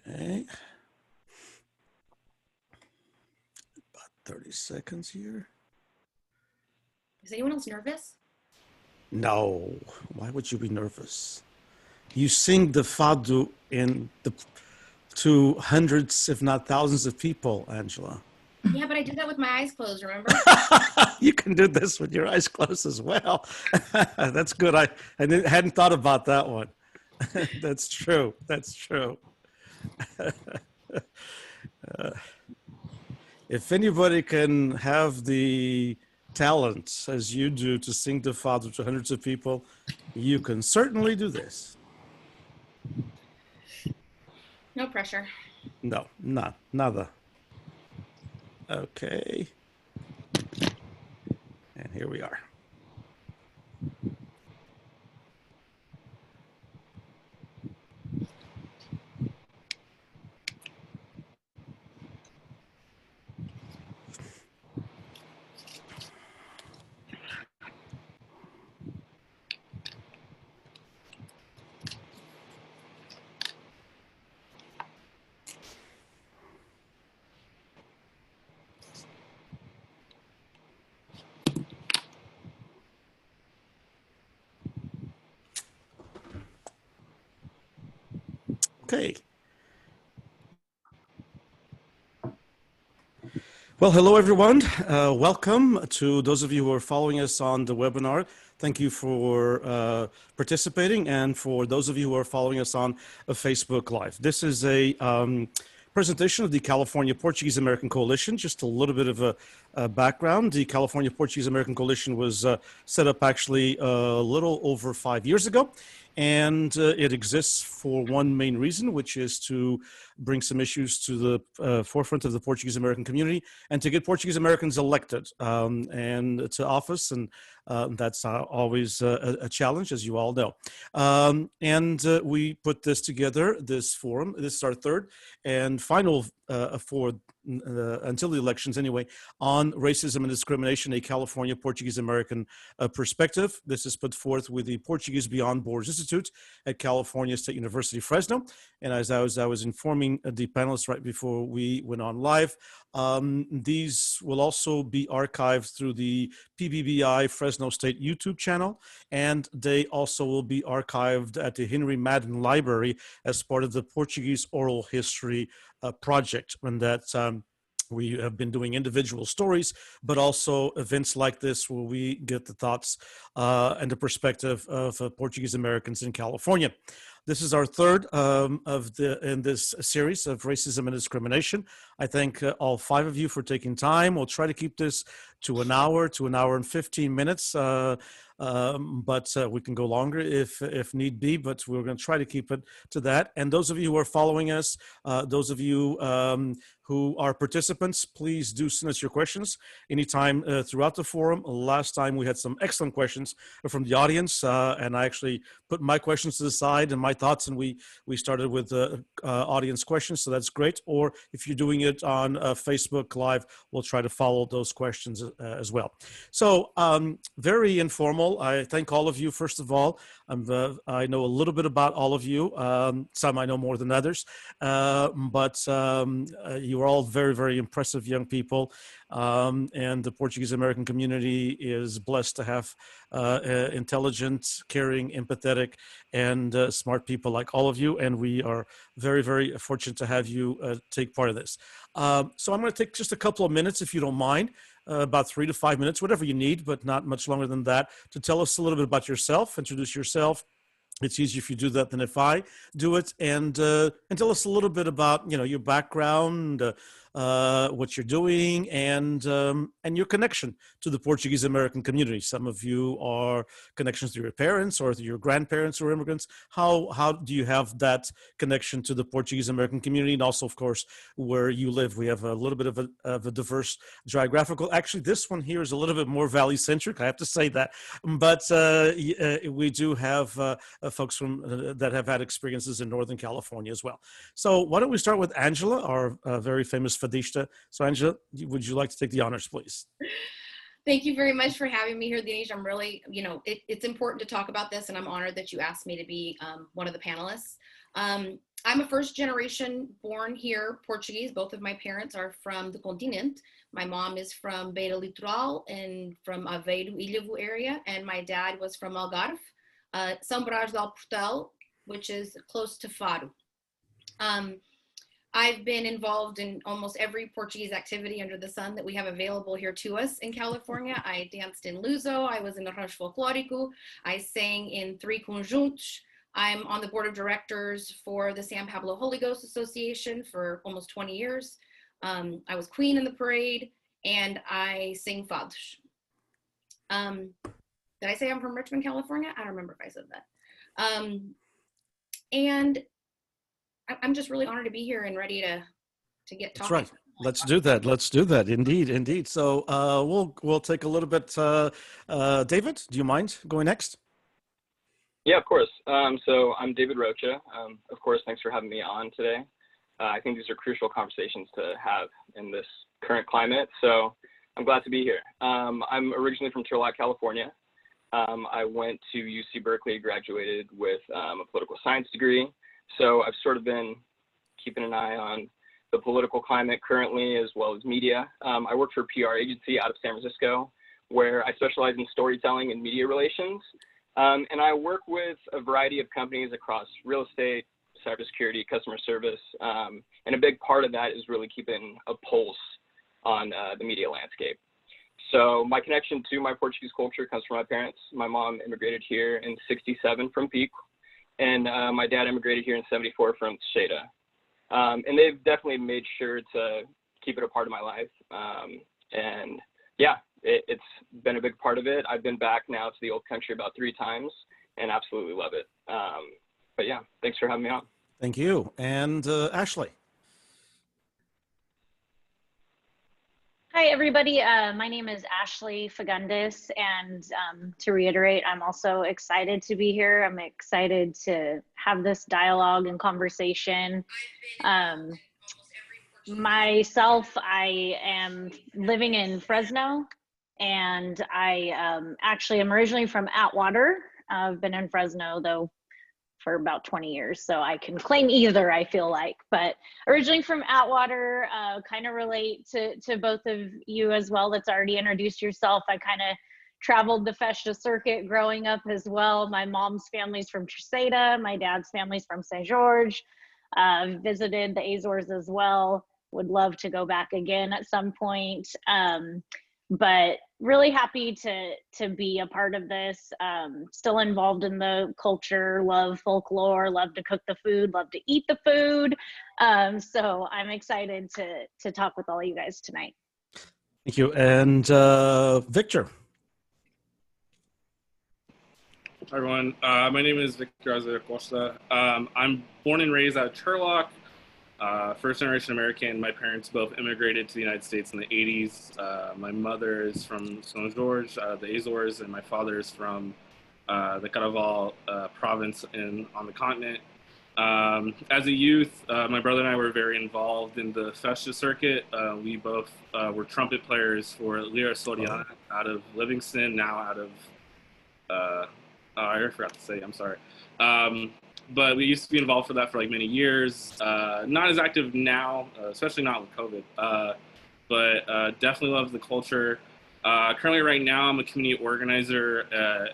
Okay. About 30 seconds here. Is anyone else nervous? No. Why would you be nervous? You sing the fado to hundreds, if not thousands of people, Angela. Yeah, but I do that with my eyes closed, remember? You can do this with your eyes closed as well. That's good. I hadn't thought about that one. That's true. That's true. If anybody can have the talent as you do to sing the Father to hundreds of people, you can certainly do this. No pressure. No, nada. Okay. And here we are. Okay. Well, hello, everyone. Welcome to those of you who are following us on the webinar. Thank you for participating, and for those of you who are following us on a Facebook Live. This is a presentation of the California Portuguese-American Coalition. Just a little bit of a background. The California Portuguese-American Coalition was set up actually a little over 5 years ago. And it exists for one main reason, which is to bring some issues to the forefront of the Portuguese American community and to get Portuguese Americans elected and to office. And that's always a challenge, as you all know. And we put this together, this forum. This is our third and final for until the elections anyway, on racism and discrimination, a California Portuguese-American perspective. This is put forth with the Portuguese Beyond Borders Institute at California State University, Fresno. And as I was informing the panelists right before we went on live, these will also be archived through the PBBI Fresno State YouTube channel, and they also will be archived at the Henry Madden Library as part of the Portuguese Oral History project. And that we have been doing individual stories, but also events like this where we get the thoughts and the perspective of Portuguese Americans in California. This is our third in this series of racism and discrimination. I thank all five of you for taking time. We'll try to keep this to an hour and 15 minutes, but we can go longer if need be, but we're going to try to keep it to that. And those of you who are following us, those of you who are participants, please do send us your questions anytime throughout the forum. Last time we had some excellent questions from the audience, and I actually put my questions to the side and my thoughts, and we started with audience questions, so that's great. Or if you're doing it on Facebook Live, we'll try to follow those questions as well. So very informal. I thank all of you, first of all. I know a little bit about all of you. Some I know more than others, but you are all very, very impressive young people. And the Portuguese American community is blessed to have intelligent, caring, empathetic, and smart people like all of you. And we are very, very fortunate to have you take part of this. So I'm going to take just a couple of minutes, if you don't mind. About 3 to 5 minutes, whatever you need, but not much longer than that, to tell us a little bit about yourself, introduce yourself. It's easier if you do that than if I do it, and tell us a little bit about your background, what you're doing, and your connection to the Portuguese American community. Some of you are connections to your parents or to your grandparents or immigrants. How do you have that connection to the Portuguese American community, and also, of course, where you live? We have a little bit of a diverse geographical. Actually, this one here is a little bit more valley centric. I have to say that, but we do have folks from that have had experiences in Northern California as well. So why don't we start with Angela, our very famous fadista. So Angela, would you like to take the honors, please? Thank you very much for having me here, Diniz. I'm really, it's important to talk about this, and I'm honored that you asked me to be one of the panelists. I'm a first generation born here Portuguese. Both of my parents are from the continent. My mom is from Beira Litoral and from Aveiro, Ilhavo area, and my dad was from Algarve, São Brás del Portel, which is close to Faro. I've been involved in almost every Portuguese activity under the sun that we have available here to us in California. I danced in Luso, I was in the Rancho Folclórico, I sang in 3 conjuntos. I'm on the board of directors for the San Pablo Holy Ghost Association for almost 20 years. I was queen in the parade, and I sing fados. Did I say I'm from Richmond, California? I don't remember if I said that. And I'm just really honored to be here and ready to get talking. That's right. Let's do that. Let's do that. Indeed, indeed. So we'll take a little bit. David, do you mind going next? Yeah, of course. So I'm David Rocha. Of course, thanks for having me on today. I think these are crucial conversations to have in this current climate. So I'm glad to be here. I'm originally from Turlock, California. I went to UC Berkeley, graduated with a political science degree. So I've sort of been keeping an eye on the political climate currently, as well as media. I work for a PR agency out of San Francisco, where I specialize in storytelling and media relations. And I work with a variety of companies across real estate, cybersecurity, customer service. And a big part of that is really keeping a pulse on the media landscape. So my connection to my Portuguese culture comes from my parents. My mom immigrated here in '67 from Pico, and my dad immigrated here in '74 from Costa. And they've definitely made sure to keep it a part of my life. And yeah, it's been a big part of it. I've been back now to the old country about 3 times and absolutely love it. But yeah, thanks for having me on. Thank you. And Ashey. Hi, everybody. My name is Ashey Fagundes, and to reiterate, I'm also excited to be here. I'm excited to have this dialogue and conversation. Myself, I am living in Fresno, and I actually am originally from Atwater. I've been in Fresno, though, for about 20 years, so I can claim either, I feel like. But originally from Atwater, kind of relate to both of you as well that's already introduced yourself. I kind of traveled the Festa circuit growing up as well. My mom's family's from Costa, my dad's family's from St. George. Visited the Azores as well. Would love to go back again at some point. But really happy to be a part of this. Still involved in the culture, love folklore, love to cook the food, love to eat the food. So I'm excited to talk with all you guys tonight. Thank you. And Victor. Hi, everyone. My name is Victor Costa. I'm born and raised out of Turlock. First generation American. My parents both immigrated to the United States in the 80s. My mother is from St. George, the Azores, and my father is from the Caraval province on the continent. As a youth, my brother and I were very involved in the Festa circuit. We both were trumpet players for Lira Soriana out of Livingston, now out of, I forgot to say, I'm sorry. But we used to be involved for that for like many years. Not as active now, especially not with COVID, but definitely love the culture. Currently right now, I'm a community organizer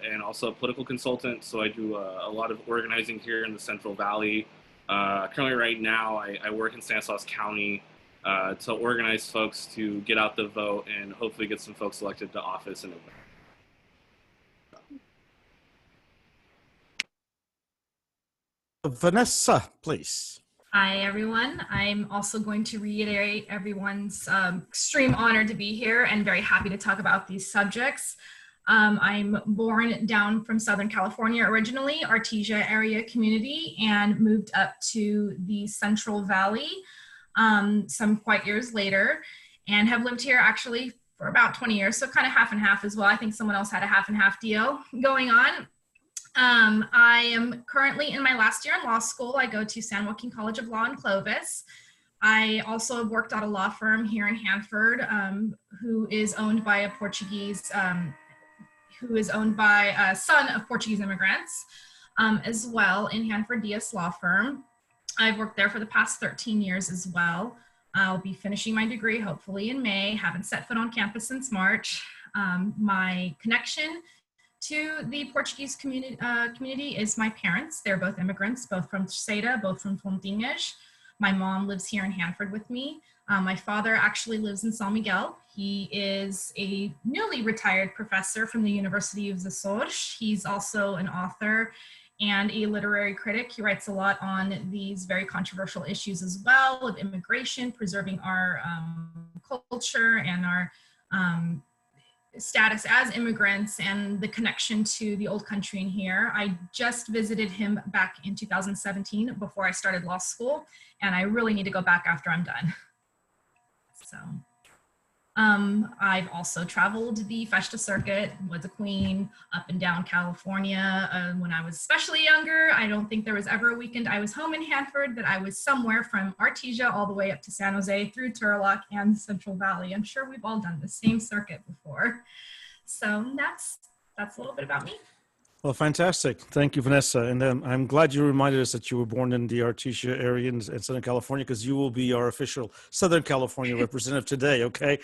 and also a political consultant. So I do a lot of organizing here in the Central Valley. Currently right now, I work in Stanislaus County to organize folks to get out the vote and hopefully get some folks elected to office in November. Vanessa, please. Hi, everyone. I'm also going to reiterate everyone's extreme honor to be here and very happy to talk about these subjects. I'm born down from Southern California originally, Artesia area community, and moved up to the Central Valley some quite years later, and have lived here actually for about 20 years, so kind of half and half as well. I think someone else had a half and half deal going on. I am currently in my last year in law school. I go to San Joaquin College of Law in Clovis. I also have worked at a law firm here in Hanford, who is owned by a Portuguese, who is owned by a son of Portuguese immigrants, as well in Hanford Diaz Law Firm. I've worked there for the past 13 years as well. I'll be finishing my degree hopefully in May. Haven't set foot on campus since March. My connection to the Portuguese community is my parents. They're both immigrants, both from Terceira, both from Fontinhas. My mom lives here in Hanford with me. My father actually lives in São Miguel. He is a newly retired professor from the University of Açores. He's also an author and a literary critic. He writes a lot on these very controversial issues as well, of immigration, preserving our culture and our status as immigrants and the connection to the old country in here. I just visited him back in 2017 before I started law school, and I really need to go back after I'm done. So I've also traveled the Festa circuit, was a queen, up and down California. When I was especially younger, I don't think there was ever a weekend I was home in Hanford that I was somewhere from Artesia all the way up to San Jose through Turlock and Central Valley. I'm sure we've all done the same circuit before. So that's a little bit about me. Well, fantastic. Thank you, Vanessa. And I'm glad you reminded us that you were born in the Artesia area in Southern California, because you will be our official Southern California representative today, okay?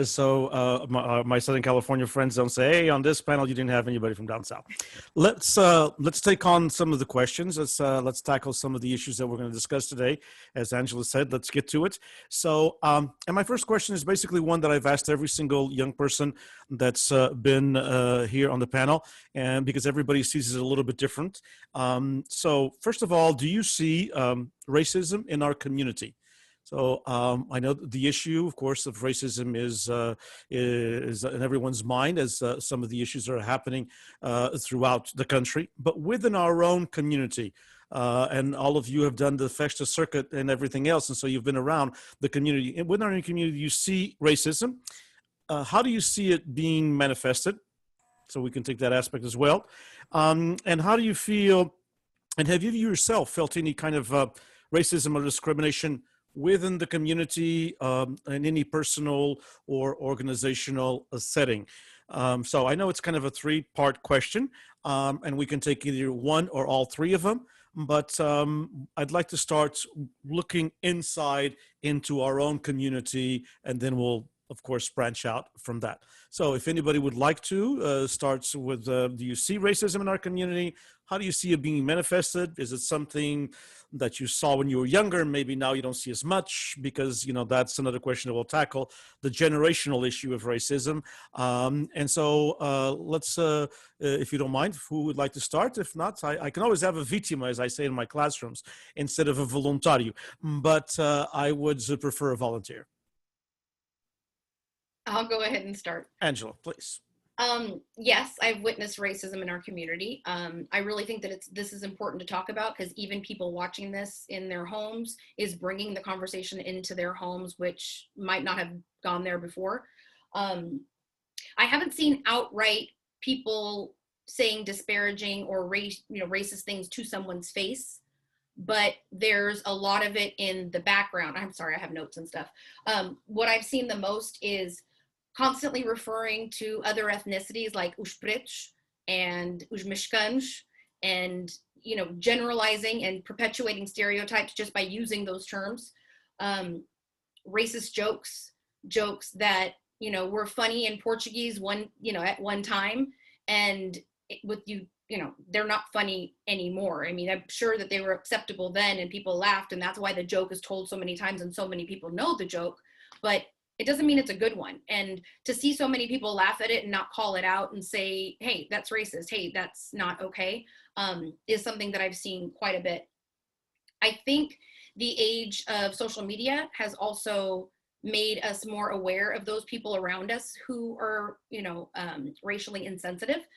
So my Southern California friends don't say, hey, on this panel, you didn't have anybody from down south. Let's take on some of the questions. Let's tackle some of the issues that we're going to discuss today. As Angela said, let's get to it. So, and my first question is basically one that I've asked every single young person that's been here on the panel, and because everybody sees it a little bit different. So first of all, do you see racism in our community? So I know the issue, of course, of racism is in everyone's mind, as some of the issues are happening throughout the country, but within our own community. And all of you have done the Festa circuit and everything else, and so you've been around the community. And within our community, you see racism. How do you see it being manifested? So we can take that aspect as well. And how do you feel, and have you yourself felt any kind of racism or discrimination within the community in any personal or organizational setting? So I know it's kind of a three-part question, and we can take either one or all three of them. But I'd like to start looking inside into our own community, and then we'll, of course, branch out from that. So if anybody would like to, start with, do you see racism in our community? How do you see it being manifested? Is it something that you saw when you were younger, maybe now you don't see as much? Because, you know, that's another question that we'll tackle, the generational issue of racism. And so let's, if you don't mind, who would like to start? If not, I can always have a vítima, as I say in my classrooms, instead of a voluntário, but I would prefer a volunteer. I'll go ahead and start. Angela, please. Yes, I've witnessed racism in our community. I really think that this is important to talk about, because even people watching this in their homes is bringing the conversation into their homes, which might not have gone there before. I haven't seen outright people saying disparaging or racist things to someone's face, but there's a lot of it in the background. I'm sorry, I have notes and stuff. What I've seen the most is constantly referring to other ethnicities like os pretos and os mexicanos, and, you know, generalizing and perpetuating stereotypes just by using those terms. Racist jokes that, you know, were funny in Portuguese at one time, and they're not funny anymore. I mean, I'm sure that they were acceptable then and people laughed, and that's why the joke is told so many times and so many people know the joke, but it doesn't mean it's a good one. And to see so many people laugh at it and not call it out and say, hey, that's racist, hey, that's not okay, is something that I've seen quite a bit. I think the age of social media has also made us more aware of those people around us who are, racially insensitive.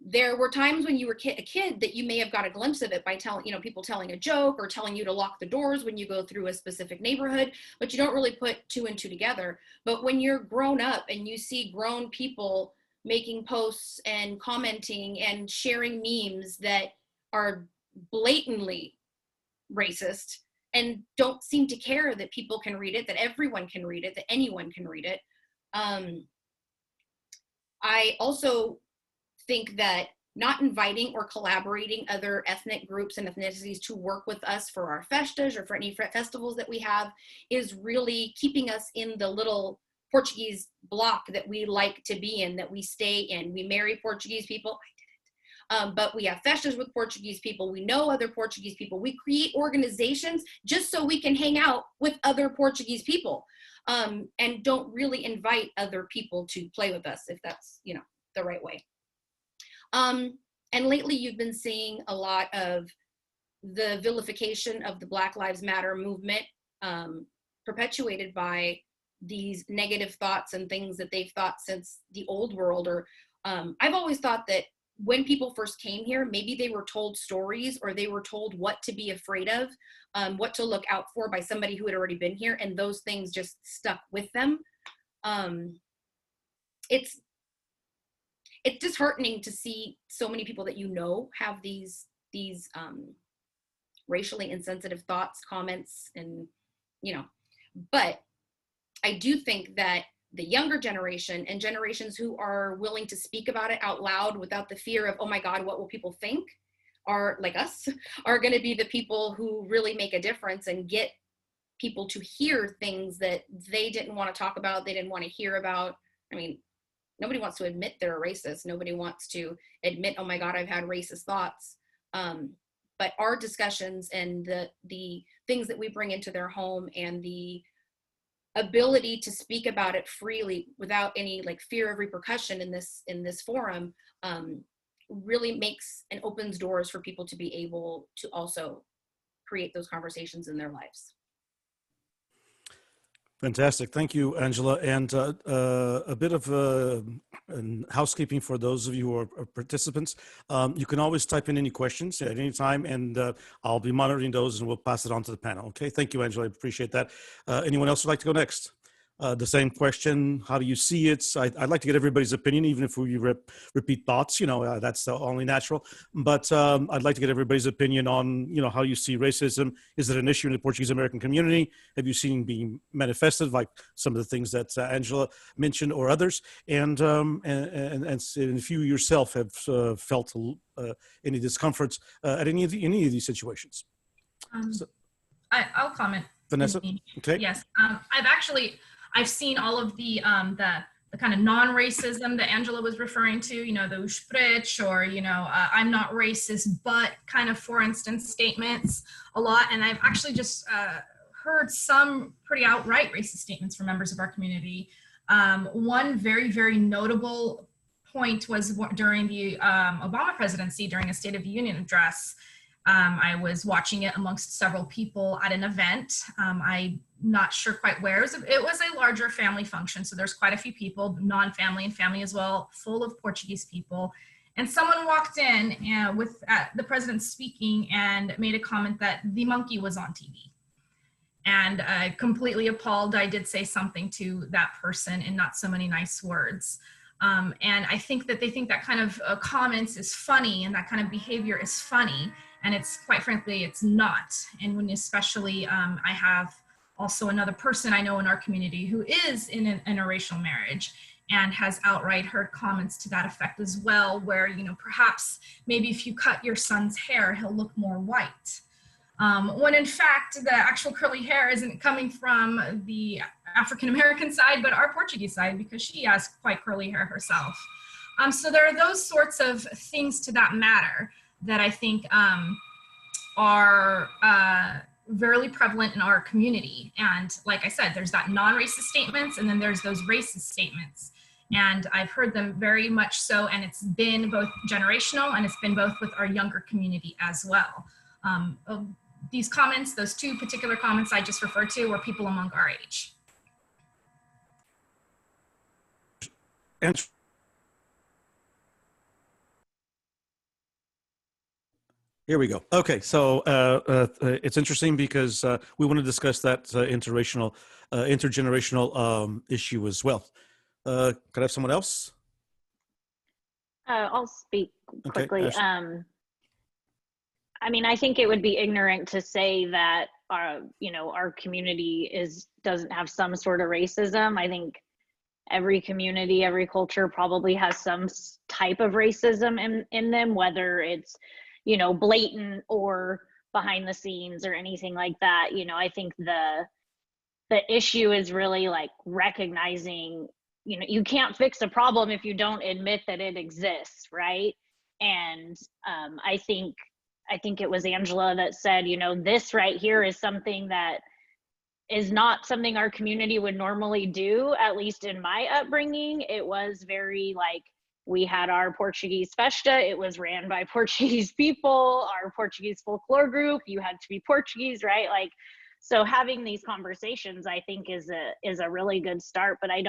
There were times when you were a kid that you may have got a glimpse of it by people telling a joke or telling you to lock the doors when you go through a specific neighborhood, but you don't really put two and two together. But when you're grown up and you see grown people making posts and commenting and sharing memes that are blatantly racist and don't seem to care that people can read it, that everyone can read it, that anyone can read it. I also think that not inviting or collaborating other ethnic groups and ethnicities to work with us for our festas or for any festivals that we have is really keeping us in the little Portuguese block that we like to be in, that we stay in. We marry Portuguese people. But we have festas with Portuguese people. We know other Portuguese people. We create organizations just so we can hang out with other Portuguese people, and don't really invite other people to play with us, if that's, you know, the right way. And lately you've been seeing a lot of the vilification of the Black Lives Matter movement, perpetuated by these negative thoughts and things that they've thought since the old world. Or I've always thought that when people first came here, maybe they were told stories, or they were told what to be afraid of, what to look out for by somebody who had already been here, and those things just stuck with them. It's disheartening to see so many people that you know have these racially insensitive thoughts, comments, and, you know, but I do think that the younger generation and generations who are willing to speak about it out loud without the fear of, oh my God, what will people think, are like us, are going to be the people who really make a difference and get people to hear things that they didn't want to talk about, they didn't want to hear about. I mean, nobody wants to admit they're a racist. Nobody wants to admit, oh my God, I've had racist thoughts. But our discussions and the things that we bring into their home, and the ability to speak about it freely without any like fear of repercussion in this forum, really makes and opens doors for people to be able to also create those conversations in their lives. Fantastic. Thank you, Angela. And a bit of housekeeping for those of you who are participants. You can always type in any questions at any time, and I'll be monitoring those, and we'll pass it on to the panel. Okay. Thank you, Angela. I appreciate that. Anyone else would like to go next? The same question, how do you see it? I'd like to get everybody's opinion, even if we repeat thoughts, you know, that's only natural. But I'd like to get everybody's opinion on, you know, how you see racism. Is it an issue in the Portuguese-American community? Have you seen being manifested, like some of the things that Angela mentioned, or others? And if you yourself have felt any discomforts at any of these situations. I'll comment. Vanessa? Okay. Yes, I've seen all of the kind of non-racism that Angela was referring to, you know, the Usprech, or, you know, I'm not racist, but kind of, for instance, statements a lot. And I've actually just heard some pretty outright racist statements from members of our community. One very, very notable point was during the Obama presidency, during a State of the Union address. I was watching it amongst several people at an event. I'm not sure quite where. It was a larger family function, so there's quite a few people, non-family and family as well, full of Portuguese people. And someone walked in with the president speaking and made a comment that the monkey was on TV. And completely appalled, I did say something to that person in not so many nice words. And I think that they think that kind of comments is funny, and that kind of behavior is funny. And it's, quite frankly, it's not. And when especially I have also another person I know in our community who is in an interracial marriage and has outright heard comments to that effect as well, where, you know, perhaps maybe if you cut your son's hair, he'll look more white. When in fact, the actual curly hair isn't coming from the African-American side, but our Portuguese side, because she has quite curly hair herself. So there are those sorts of things to that matter that I think are very prevalent in our community. And like I said, there's that non-racist statements, and then there's those racist statements. And I've heard them very much so, and it's been both generational, and it's been both with our younger community as well. These comments, those two particular comments I just referred to, were people among our age. And here we go. Okay, so it's interesting because we want to discuss that intergenerational issue as well. Could I have someone else? I'll speak quickly. Okay, I mean, I think it would be ignorant to say that our community doesn't have some sort of racism. I think every community, every culture probably has some type of racism in them, whether it's, you know, blatant or behind the scenes or anything like that. You know, I think the issue is really like recognizing, you know, you can't fix a problem if you don't admit that it exists, right? And I think it was Angela that said, you know, this right here is something that is not something our community would normally do, at least in my upbringing. It was very like, we had our Portuguese festa, it was ran by Portuguese people, our Portuguese folklore group, you had to be Portuguese, right? Like, so having these conversations, I think is a really good start, but I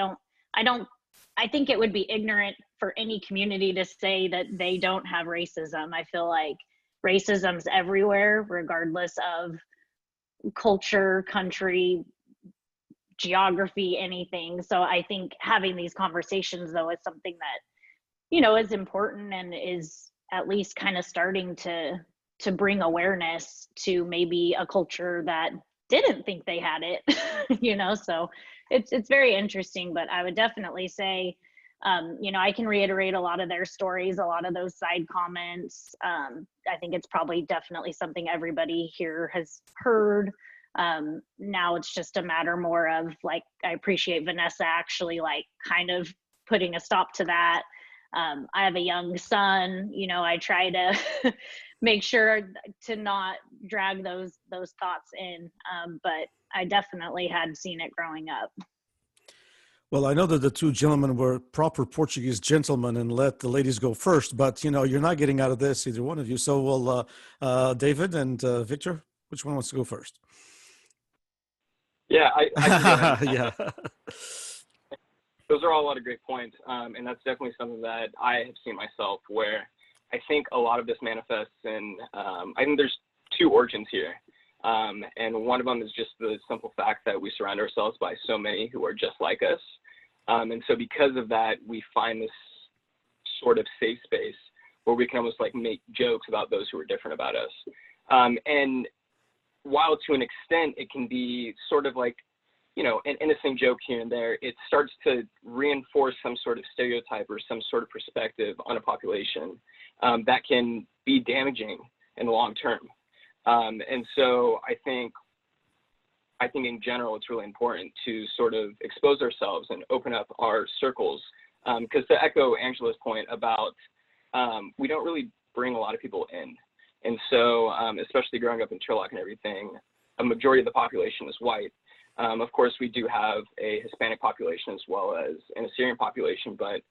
think it would be ignorant for any community to say that they don't have racism. I feel like racism's everywhere, regardless of culture, country, geography, anything. So I think having these conversations, though, is something that, you know, is important and is at least kind of starting to bring awareness to maybe a culture that didn't think they had it, you know. So it's very interesting, but I would definitely say, you know, I can reiterate a lot of their stories, a lot of those side comments. I think it's probably definitely something everybody here has heard. Now it's just a matter more of like, I appreciate Vanessa actually like kind of putting a stop to that. I have a young son, you know, I try to make sure to not drag those thoughts in, but I definitely had seen it growing up. Well, I know that the two gentlemen were proper Portuguese gentlemen and let the ladies go first, but you know, you're not getting out of this, either one of you. So we'll, David and Victor, which one wants to go first? Yeah, I can go Yeah. Those are all a lot of great points. And that's definitely something that I have seen myself, where I think a lot of this manifests in, I think there's two origins here. And one of them is just the simple fact that we surround ourselves by so many who are just like us. And so because of that, we find this sort of safe space where we can almost like make jokes about those who are different about us. And while to an extent it can be sort of like, you know, an innocent joke here and there, it starts to reinforce some sort of stereotype or some sort of perspective on a population that can be damaging in the long term. And so I think in general, it's really important to sort of expose ourselves and open up our circles. Because to echo Angela's point about we don't really bring a lot of people in. And so especially growing up in Turlock and everything, a majority of the population is white. Of course, we do have a Hispanic population as well as an Assyrian population, but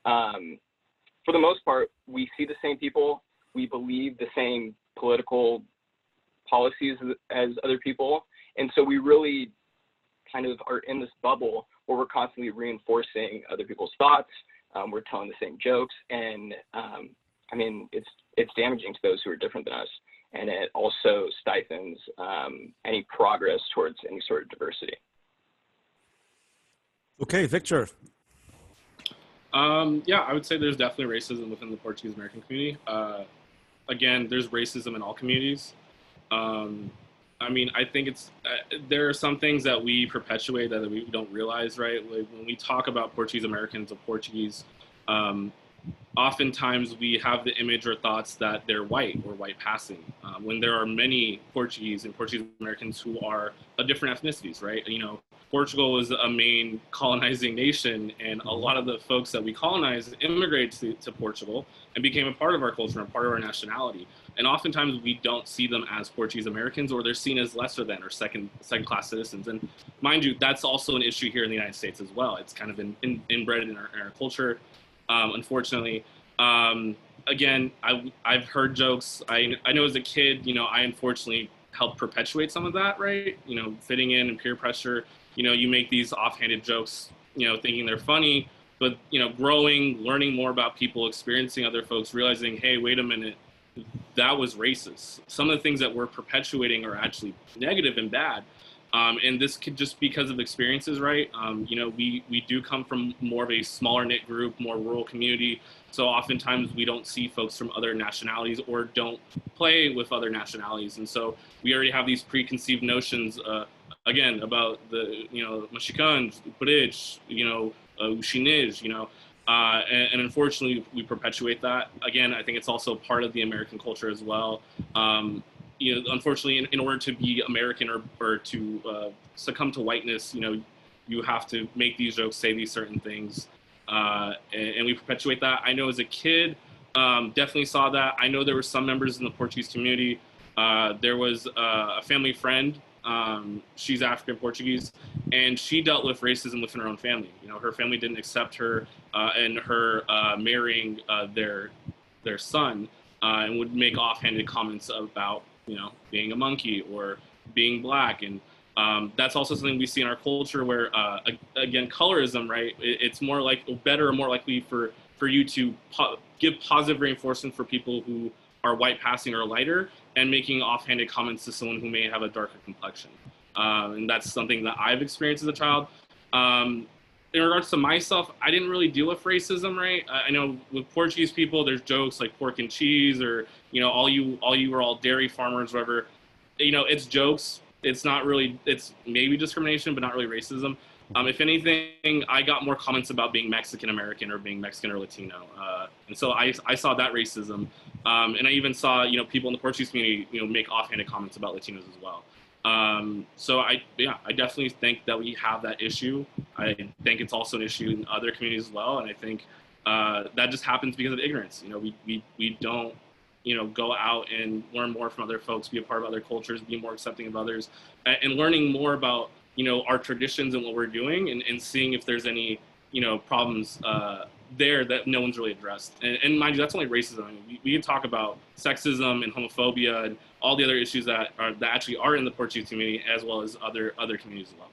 for the most part, we see the same people. We believe the same political policies as other people. And so we really kind of are in this bubble where we're constantly reinforcing other people's thoughts. We're telling the same jokes. And I mean, it's damaging to those who are different than us. And it also stifles any progress towards any sort of diversity. Okay, Victor. Yeah, I would say there's definitely racism within the Portuguese-American community. Again, there's racism in all communities. I mean, I think there are some things that we perpetuate that we don't realize, right? Like when we talk about Portuguese Americans or Portuguese, oftentimes we have the image or thoughts that they're white or white passing, when there are many Portuguese and Portuguese Americans who are of different ethnicities, right? You know, Portugal was a main colonizing nation, and a lot of the folks that we colonized immigrated to Portugal and became a part of our culture and part of our nationality. And oftentimes we don't see them as Portuguese Americans, or they're seen as lesser than or second class citizens. And mind you, that's also an issue here in the United States as well. It's kind of inbred in our culture, unfortunately. Again, I've heard jokes. I know as a kid, you know, I unfortunately helped perpetuate some of that, right? You know, fitting in and peer pressure. You know, you make these offhanded jokes, you know, thinking they're funny, but, you know, growing, learning more about people, experiencing other folks, realizing, hey, wait a minute, that was racist. Some of the things that we're perpetuating are actually negative and bad. And this could just because of experiences, right? You know, we do come from more of a smaller knit group, more rural community. So oftentimes we don't see folks from other nationalities or don't play with other nationalities. And so we already have these preconceived notions, again, about the, you know, Mexicans, British, you know, Chinês, you know, and unfortunately we perpetuate that. Again, I think it's also part of the American culture as well. You know, unfortunately, in order to be American or to succumb to whiteness, you know, you have to make these jokes, say these certain things, and we perpetuate that. I know as a kid, definitely saw that. I know there were some members in the Portuguese community. There was a family friend. She's African Portuguese, and she dealt with racism within her own family. You know, her family didn't accept her and her marrying their son, and would make offhanded comments about, you know, being a monkey or being black. And that's also something we see in our culture where, again, colorism, right? It's more like better or more likely for you to give positive reinforcement for people who are white passing or lighter, and making offhanded comments to someone who may have a darker complexion. And that's something that I've experienced as a child. In regards to myself, I didn't really deal with racism, right? I know with Portuguese people, there's jokes like pork and cheese, or, you know, all you are all dairy farmers, whatever. You know, it's jokes. It's not really, it's maybe discrimination, but not really racism. If anything, I got more comments about being Mexican American or being Mexican or Latino. And so I saw that racism. And I even saw, you know, people in the Portuguese community, you know, make offhanded comments about Latinos as well. So I definitely think that we have that issue. I think it's also an issue in other communities as well. And I think that just happens because of ignorance. You know, we don't, you know, go out and learn more from other folks, be a part of other cultures, be more accepting of others, and learning more about, you know, our traditions and what we're doing, and seeing if there's any, you know, problems there that no one's really addressed. And mind you, that's only racism. I mean, we can talk about sexism and homophobia and all the other issues that actually are in the Portuguese community, as well as other communities as well.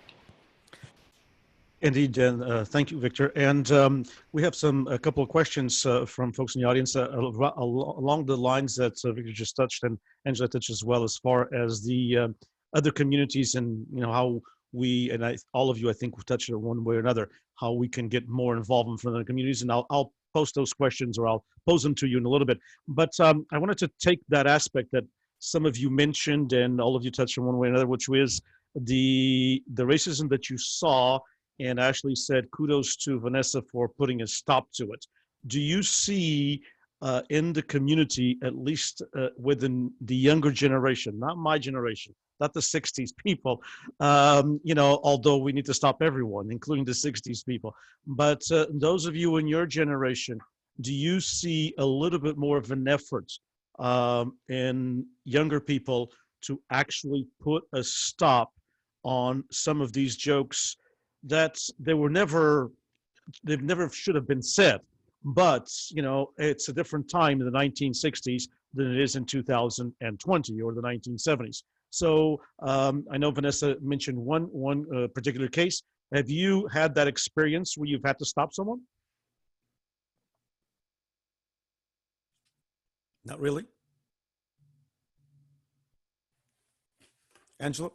Indeed, and thank you, Victor. And we have a couple of questions from folks in the audience along the lines that Victor just touched and Angela touched as well, as far as the other communities, and, you know, how we, and all of you, I think, touched it one way or another, how we can get more involvement from other communities. And I'll post those questions, or I'll pose them to you in a little bit. But I wanted to take that aspect that some of you mentioned and all of you touched on one way or another, which was the racism that you saw. And Ashley said, kudos to Vanessa for putting a stop to it. Do you see in the community, at least within the younger generation, not my generation, not the 60s people, you know, although we need to stop everyone, including the 60s people, but those of you in your generation, do you see a little bit more of an effort in younger people to actually put a stop on some of these jokes that they never should have been said? But, you know, it's a different time in the 1960s than it is in 2020 or the 1970s. So I know Vanessa mentioned one particular case. Have you had that experience where you've had to stop someone? Not really. Angela?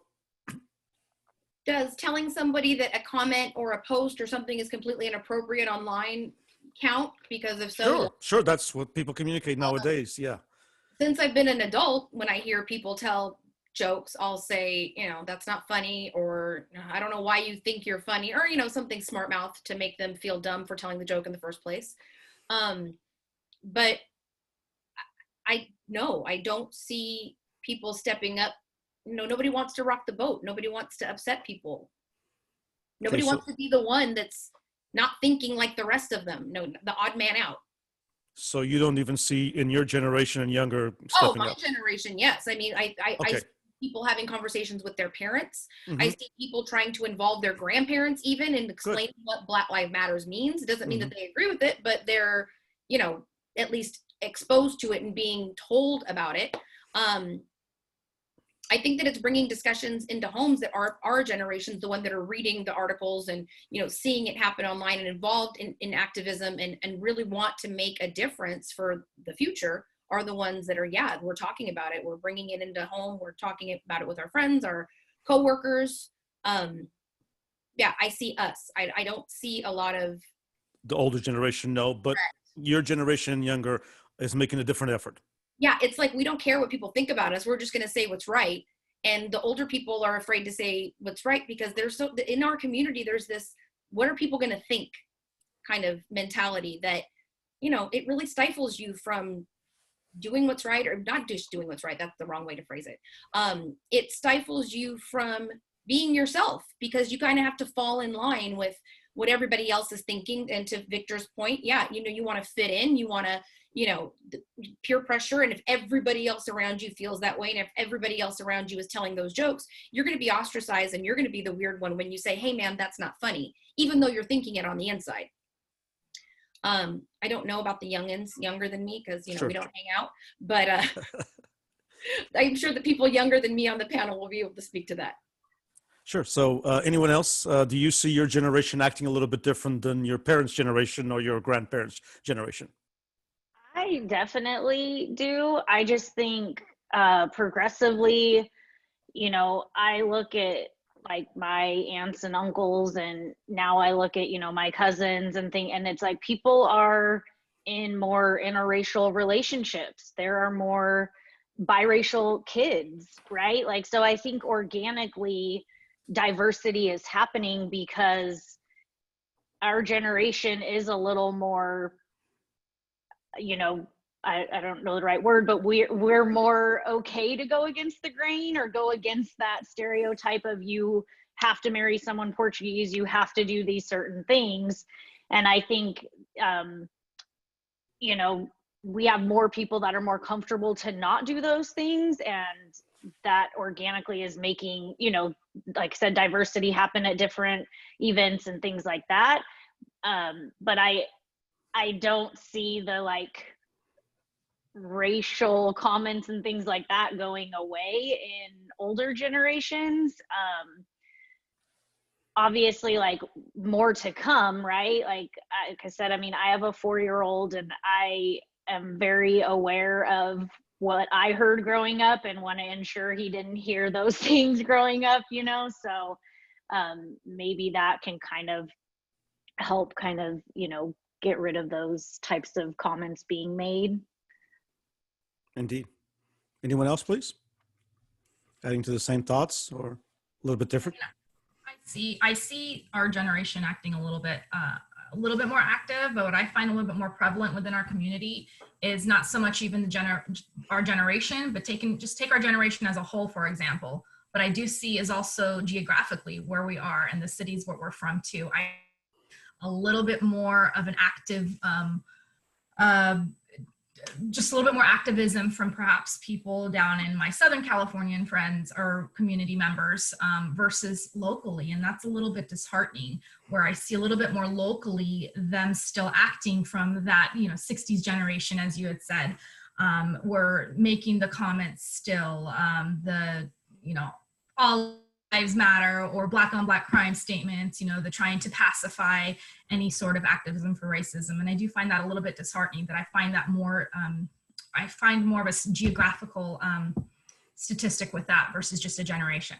Does telling somebody that a comment or a post or something is completely inappropriate online count? Because if so, sure, that's what people communicate nowadays. Yeah. Since I've been an adult, when I hear people tell jokes, I'll say, you know, that's not funny, or I don't know why you think you're funny, or, you know, something smart mouth to make them feel dumb for telling the joke in the first place. But I don't see people stepping up. No, nobody wants to rock the boat. Nobody wants to upset people. Nobody wants to be the one that's not thinking like the rest of them. No, the odd man out. So you don't even see in your generation and younger stepping up? Oh, my generation, yes. I mean, I see people having conversations with their parents. Mm-hmm. I see people trying to involve their grandparents even in explaining what Black Lives Matters means. It doesn't mean that they agree with it, but they're, you know, at least exposed to it and being told about it. I think that it's bringing discussions into homes that are our generations, the one that are reading the articles and, you know, seeing it happen online and involved in activism and really want to make a difference for the future, are the ones that are, we're talking about it. We're bringing it into home. We're talking about it with our friends, our coworkers. I see us. I don't see a lot of the older generation, no, but your generation and younger is making a different effort. Yeah, it's like we don't care what people think about us. We're just going to say what's right. And the older people are afraid to say what's right because there's in our community, there's this, what are people going to think? kind of mentality that, you know, it really stifles you from doing what's right, or not just doing what's right. That's the wrong way to phrase it. It stifles you from being yourself, because you kind of have to fall in line with what everybody else is thinking. And to Victor's point, yeah, you know, you want to fit in, you want to, you know, peer pressure. And if everybody else around you feels that way, and if everybody else around you is telling those jokes, you're going to be ostracized, and you're going to be the weird one when you say, hey man, that's not funny, even though you're thinking it on the inside. I don't know about the youngins younger than me, because, you know, we don't hang out, but I'm sure the people younger than me on the panel will be able to speak to that. Sure. So anyone else, do you see your generation acting a little bit different than your parents' generation or your grandparents' generation? I definitely do. I just think progressively, you know, I look at like my aunts and uncles, and now I look at, you know, my cousins and it's like people are in more interracial relationships. There are more biracial kids, right? Like, so I think organically diversity is happening because our generation is a little more, you know, I don't know the right word, but we're more okay to go against the grain, or go against that stereotype of you have to marry someone Portuguese, you have to do these certain things. And I think, you know, we have more people that are more comfortable to not do those things, and that organically is making, you know, like I said, diversity happen at different events and things like that. But I don't see the like racial comments and things like that going away in older generations. Obviously, like, more to come, right? Like I said, I mean, I have a 4-year-old, and I am very aware of what I heard growing up and want to ensure he didn't hear those things growing up, you know? So maybe that can kind of help kind of, you know, get rid of those types of comments being made. Indeed. Anyone else, please? Adding to the same thoughts, or a little bit different? I see our generation acting a little bit more active, but what I find a little bit more prevalent within our community is not so much even our generation, but take our generation as a whole, for example. What I do see is also geographically where we are and the cities where we're from too. A little bit more of an active, just a little bit more activism from perhaps people down in my Southern Californian friends or community members versus locally. And that's a little bit disheartening, where I see a little bit more locally them still acting from that, you know, 60s generation, as you had said, were making the comments still, you know, all lives matter, or black on black crime statements, you know, the trying to pacify any sort of activism for racism. And I do find that a little bit disheartening, that I find that more, I find more of a geographical statistic with that versus just a generation.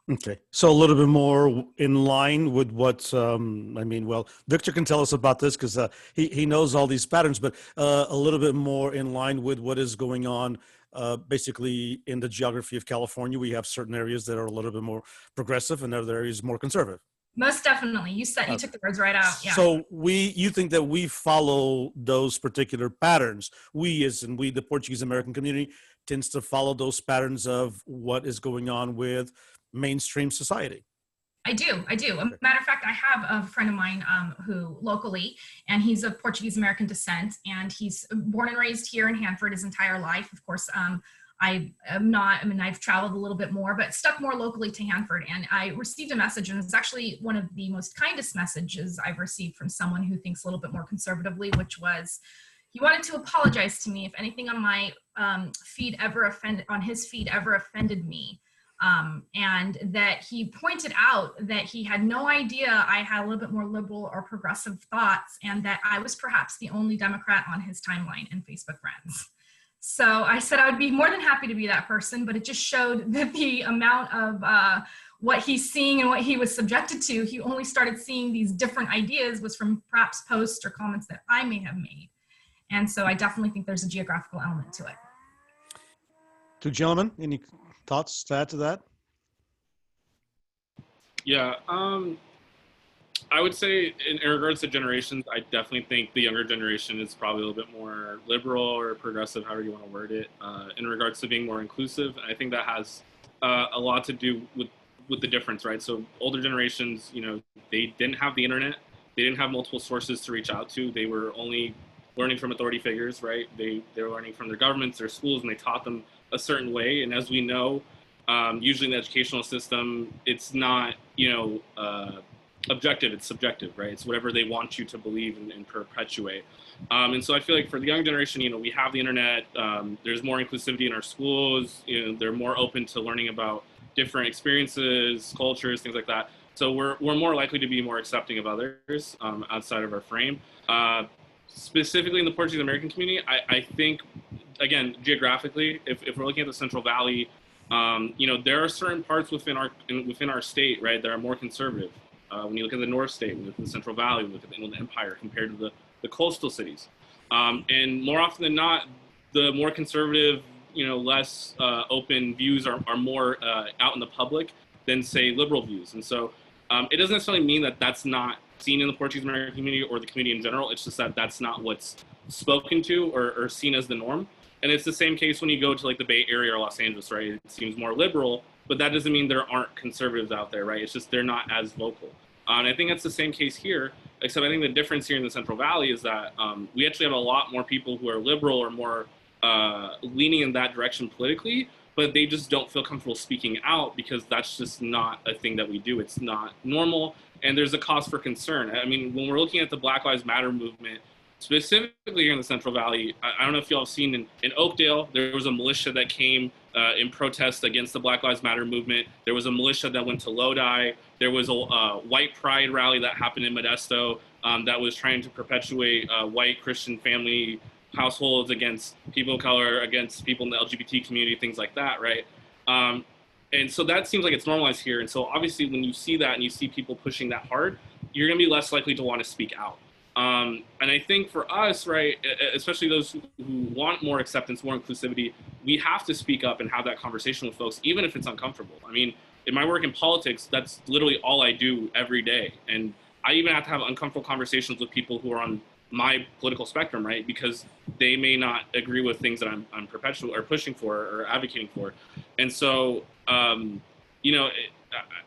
Okay. So a little bit more in line with what, I mean, well, Victor can tell us about this because he knows all these patterns, but a little bit more in line with what is going on basically in the geography of California. We have certain areas that are a little bit more progressive and other areas more conservative. Most definitely. You said, you took the words right out. Yeah. So you think that we follow those particular patterns? We, the Portuguese American community, tends to follow those patterns of what is going on with mainstream society. I do. A matter of fact, I have a friend of mine who locally, and he's of Portuguese American descent, and he's born and raised here in Hanford his entire life. Of course, I am not, I mean, I've traveled a little bit more, but stuck more locally to Hanford. And I received a message, and it's actually one of the most kindest messages I've received from someone who thinks a little bit more conservatively, which was, he wanted to apologize to me if anything on my feed ever offended me. And that he pointed out that he had no idea I had a little bit more liberal or progressive thoughts, and that I was perhaps the only Democrat on his timeline and Facebook friends. So I said I would be more than happy to be that person, but it just showed that the amount of what he's seeing and what he was subjected to, he only started seeing these different ideas was from perhaps posts or comments that I may have made. And so I definitely think there's a geographical element to it. Two gentlemen, any thoughts to add to that? Yeah, I would say in regards to generations, I definitely think the younger generation is probably a little bit more liberal or progressive, however you want to word it, in regards to being more inclusive. And I think that has a lot to do with the difference, right? So older generations, you know, they didn't have the internet. They didn't have multiple sources to reach out to. They were only learning from authority figures, right? They were learning from their governments, their schools, and they taught them a certain way. And as we know, usually in the educational system, it's not, you know, objective, it's subjective, right? It's whatever they want you to believe and perpetuate. And so I feel like for the young generation, you know, we have the internet, there's more inclusivity in our schools, you know, they're more open to learning about different experiences, cultures, things like that. So we're more likely to be more accepting of others outside of our frame. Specifically in the Portuguese American community, I think, again, geographically, if we're looking at the Central Valley, you know, there are certain parts within our state, right, that are more conservative. When you look at the North State, when you look at the Central Valley, when you look at the Inland Empire compared to the coastal cities. And more often than not, the more conservative, you know, less open views are more out in the public than, say, liberal views. And so it doesn't necessarily mean that that's not seen in the Portuguese American community or the community in general. It's just that that's not what's spoken to or seen as the norm. And it's the same case when you go to like the Bay Area or Los Angeles, right? It seems more liberal, but that doesn't mean there aren't conservatives out there, right? It's just they're not as vocal. And I think that's the same case here, except I think the difference here in the Central Valley is that we actually have a lot more people who are liberal or more leaning in that direction politically, but they just don't feel comfortable speaking out because that's just not a thing that we do. It's not normal, and there's a cause for concern. I mean, when we're looking at the Black Lives Matter movement, specifically here in the Central Valley, I don't know if y'all have seen in Oakdale, there was a militia that came in protest against the Black Lives Matter movement. There was a militia that went to Lodi. There was a white pride rally that happened in Modesto that was trying to perpetuate white Christian family households against people of color, against people in the LGBT community, things like that, right? And so that seems like it's normalized here. And so obviously when you see that and you see people pushing that hard, you're gonna be less likely to want to speak out. And I think for us, right, especially those who want more acceptance, more inclusivity, we have to speak up and have that conversation with folks, even if it's uncomfortable. I mean, in my work in politics, that's literally all I do every day. And I even have to have uncomfortable conversations with people who are on my political spectrum, right? Because they may not agree with things that I'm perpetual or pushing for or advocating for. And so, you know,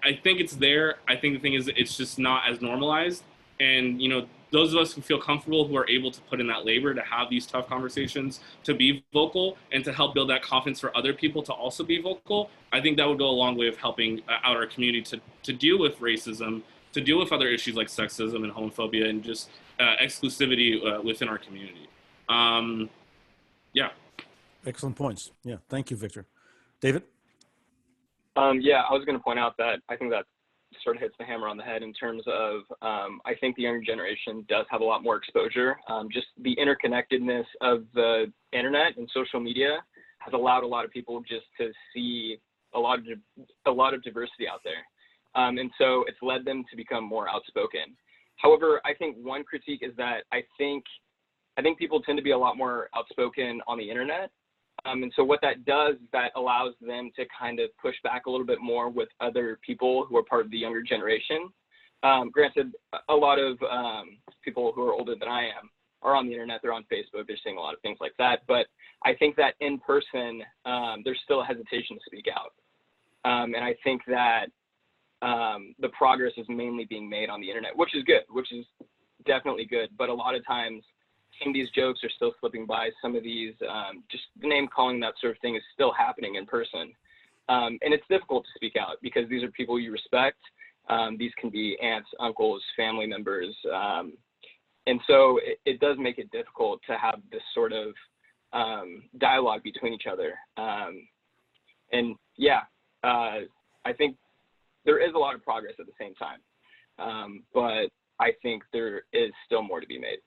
I think it's there. I think the thing is, it's just not as normalized. And, you know, those of us who feel comfortable, who are able to put in that labor to have these tough conversations, to be vocal and to help build that confidence for other people to also be vocal, I think that would go a long way of helping out our community to deal with racism, to deal with other issues like sexism and homophobia and just exclusivity within our community. Yeah. Excellent points. Yeah. Thank you, Victor. David? Yeah, I was going to point out that I think that sort of hits the hammer on the head in terms of I think the younger generation does have a lot more exposure. Just the interconnectedness of the internet and social media has allowed a lot of people just to see a lot of diversity out there. And so it's led them to become more outspoken. However, I think one critique is that I think people tend to be a lot more outspoken on the internet. And so what that does is that allows them to kind of push back a little bit more with other people who are part of the younger generation. Granted, a lot of people who are older than I am are on the internet, they're on Facebook, they're seeing a lot of things like that. But I think that in person, there's still a hesitation to speak out. And I think that the progress is mainly being made on the internet, which is good, which is definitely good. But a lot of times, some of these jokes are still slipping by. Some of these, just name calling, that sort of thing is still happening in person. And it's difficult to speak out because these are people you respect. These can be aunts, uncles, family members. And so it does make it difficult to have this sort of dialogue between each other. And yeah, I think there is a lot of progress at the same time. But I think there is still more to be made.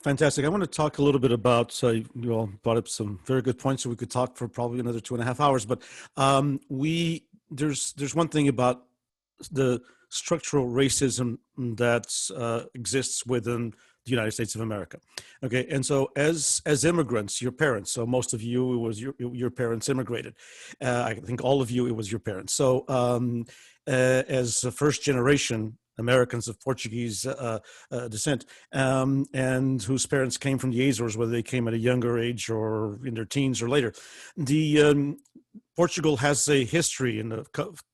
Fantastic. I want to talk a little bit about, you all brought up some very good points, so we could talk for probably another 2.5 hours, but there's one thing about the structural racism that exists within the United States of America. Okay. And so as immigrants, your parents, so most of you, it was your parents immigrated. I think all of you, it was your parents. So as first generation Americans of Portuguese descent, and whose parents came from the Azores, whether they came at a younger age or in their teens or later. The Portugal has a history, and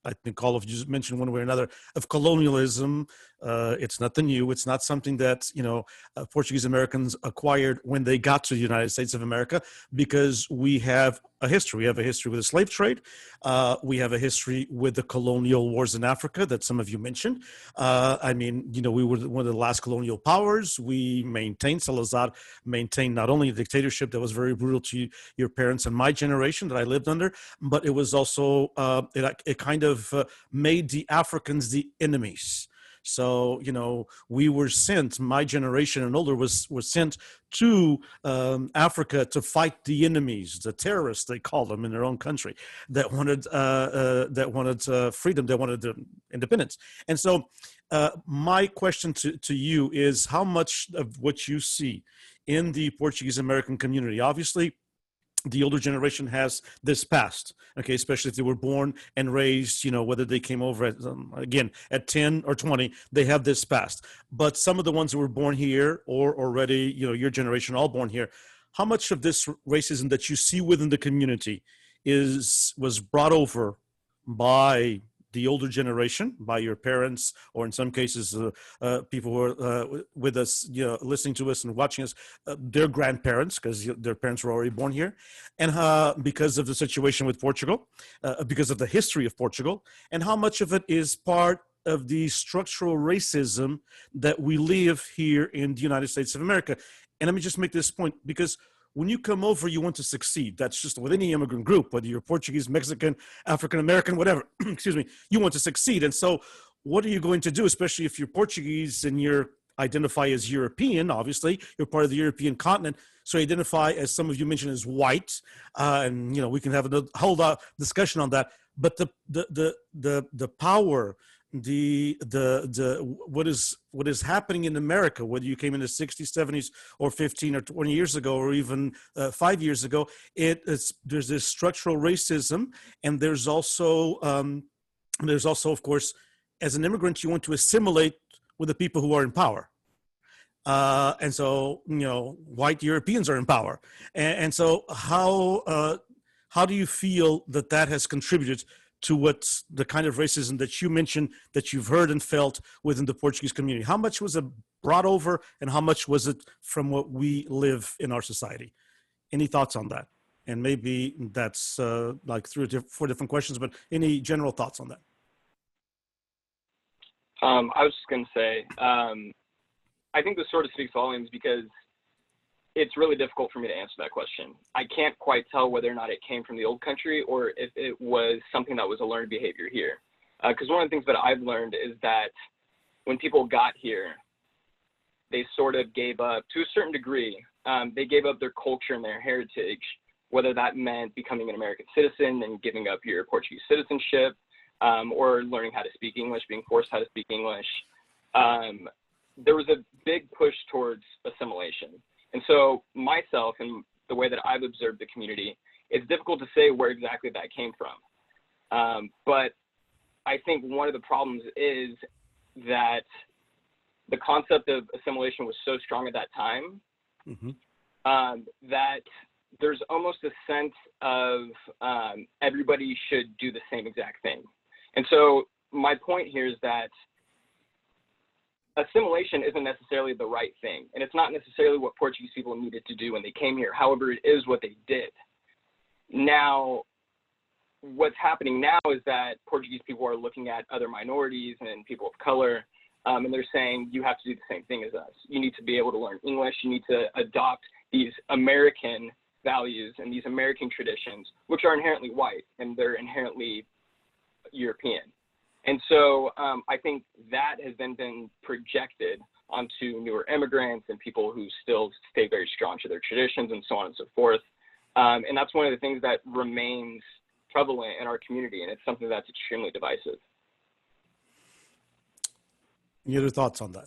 I think all of you mentioned one way or another, of colonialism. It's nothing new. It's not something that, Portuguese Americans acquired when they got to the United States of America, because we have a history. We have a history with the slave trade. We have a history with the colonial wars in Africa that some of you mentioned. We were one of the last colonial powers. We maintained, Salazar maintained not only a dictatorship that was very brutal to your parents and my generation that I lived under, but it was also, it kind of made the Africans the enemies. So, we were sent, my generation and older was sent to Africa to fight the enemies, the terrorists, they call them in their own country, that wanted freedom, that wanted independence. And so my question to you is, how much of what you see in the Portuguese American community, obviously, the older generation has this past, okay, especially if they were born and raised, whether they came over at 10 or 20, they have this past. But some of the ones who were born here or already, your generation, all born here, how much of this racism that you see within the community was brought over by the older generation, by your parents, or in some cases, people who are with us, listening to us and watching us, their grandparents, because their parents were already born here, and because of the situation with Portugal, because of the history of Portugal, and how much of it is part of the structural racism that we live here in the United States of America. And let me just make this point, because when you come over, you want to succeed. That's just with any immigrant group, whether you're Portuguese, Mexican, African-American, whatever, excuse me, you want to succeed. And so what are you going to do, especially if you're Portuguese and you're identify as European? Obviously, you're part of the European continent. So identify, as some of you mentioned, as white. And, we can have a whole discussion on that. But the power, what is happening in America, whether you came in the 60s, 70s, or 15 or 20 years ago, or even 5 years ago, there's this structural racism, and there's also, of course, as an immigrant, you want to assimilate with the people who are in power. And so, white Europeans are in power. And so how do you feel that has contributed to what's the kind of racism that you mentioned that you've heard and felt within the Portuguese community? How much was it brought over, and how much was it from what we live in our society? Any thoughts on that? And maybe that's like 3 or 4 different questions, but any general thoughts on that? I was just going to say, I think this sort of speaks volumes, because it's really difficult for me to answer that question. I can't quite tell whether or not it came from the old country or if it was something that was a learned behavior here. Because one of the things that I've learned is that when people got here, they sort of gave up, to a certain degree, they gave up their culture and their heritage, whether that meant becoming an American citizen and giving up your Portuguese citizenship, or learning how to speak English, being forced how to speak English. There was a big push towards assimilation. And so myself, and the way that I've observed the community, it's difficult to say where exactly that came from. But I think one of the problems is that the concept of assimilation was so strong at that time, that there's almost a sense of everybody should do the same exact thing. And so my point here is that assimilation isn't necessarily the right thing, and it's not necessarily what Portuguese people needed to do when they came here. However, it is what they did. Now, what's happening now is that Portuguese people are looking at other minorities and people of color, and they're saying, you have to do the same thing as us. You need to be able to learn English. You need to adopt these American values and these American traditions, which are inherently white, and they're inherently European. And so I think that has then been projected onto newer immigrants and people who still stay very strong to their traditions and so on and so forth. And that's one of the things that remains prevalent in our community, and it's something that's extremely divisive. Any other thoughts on that?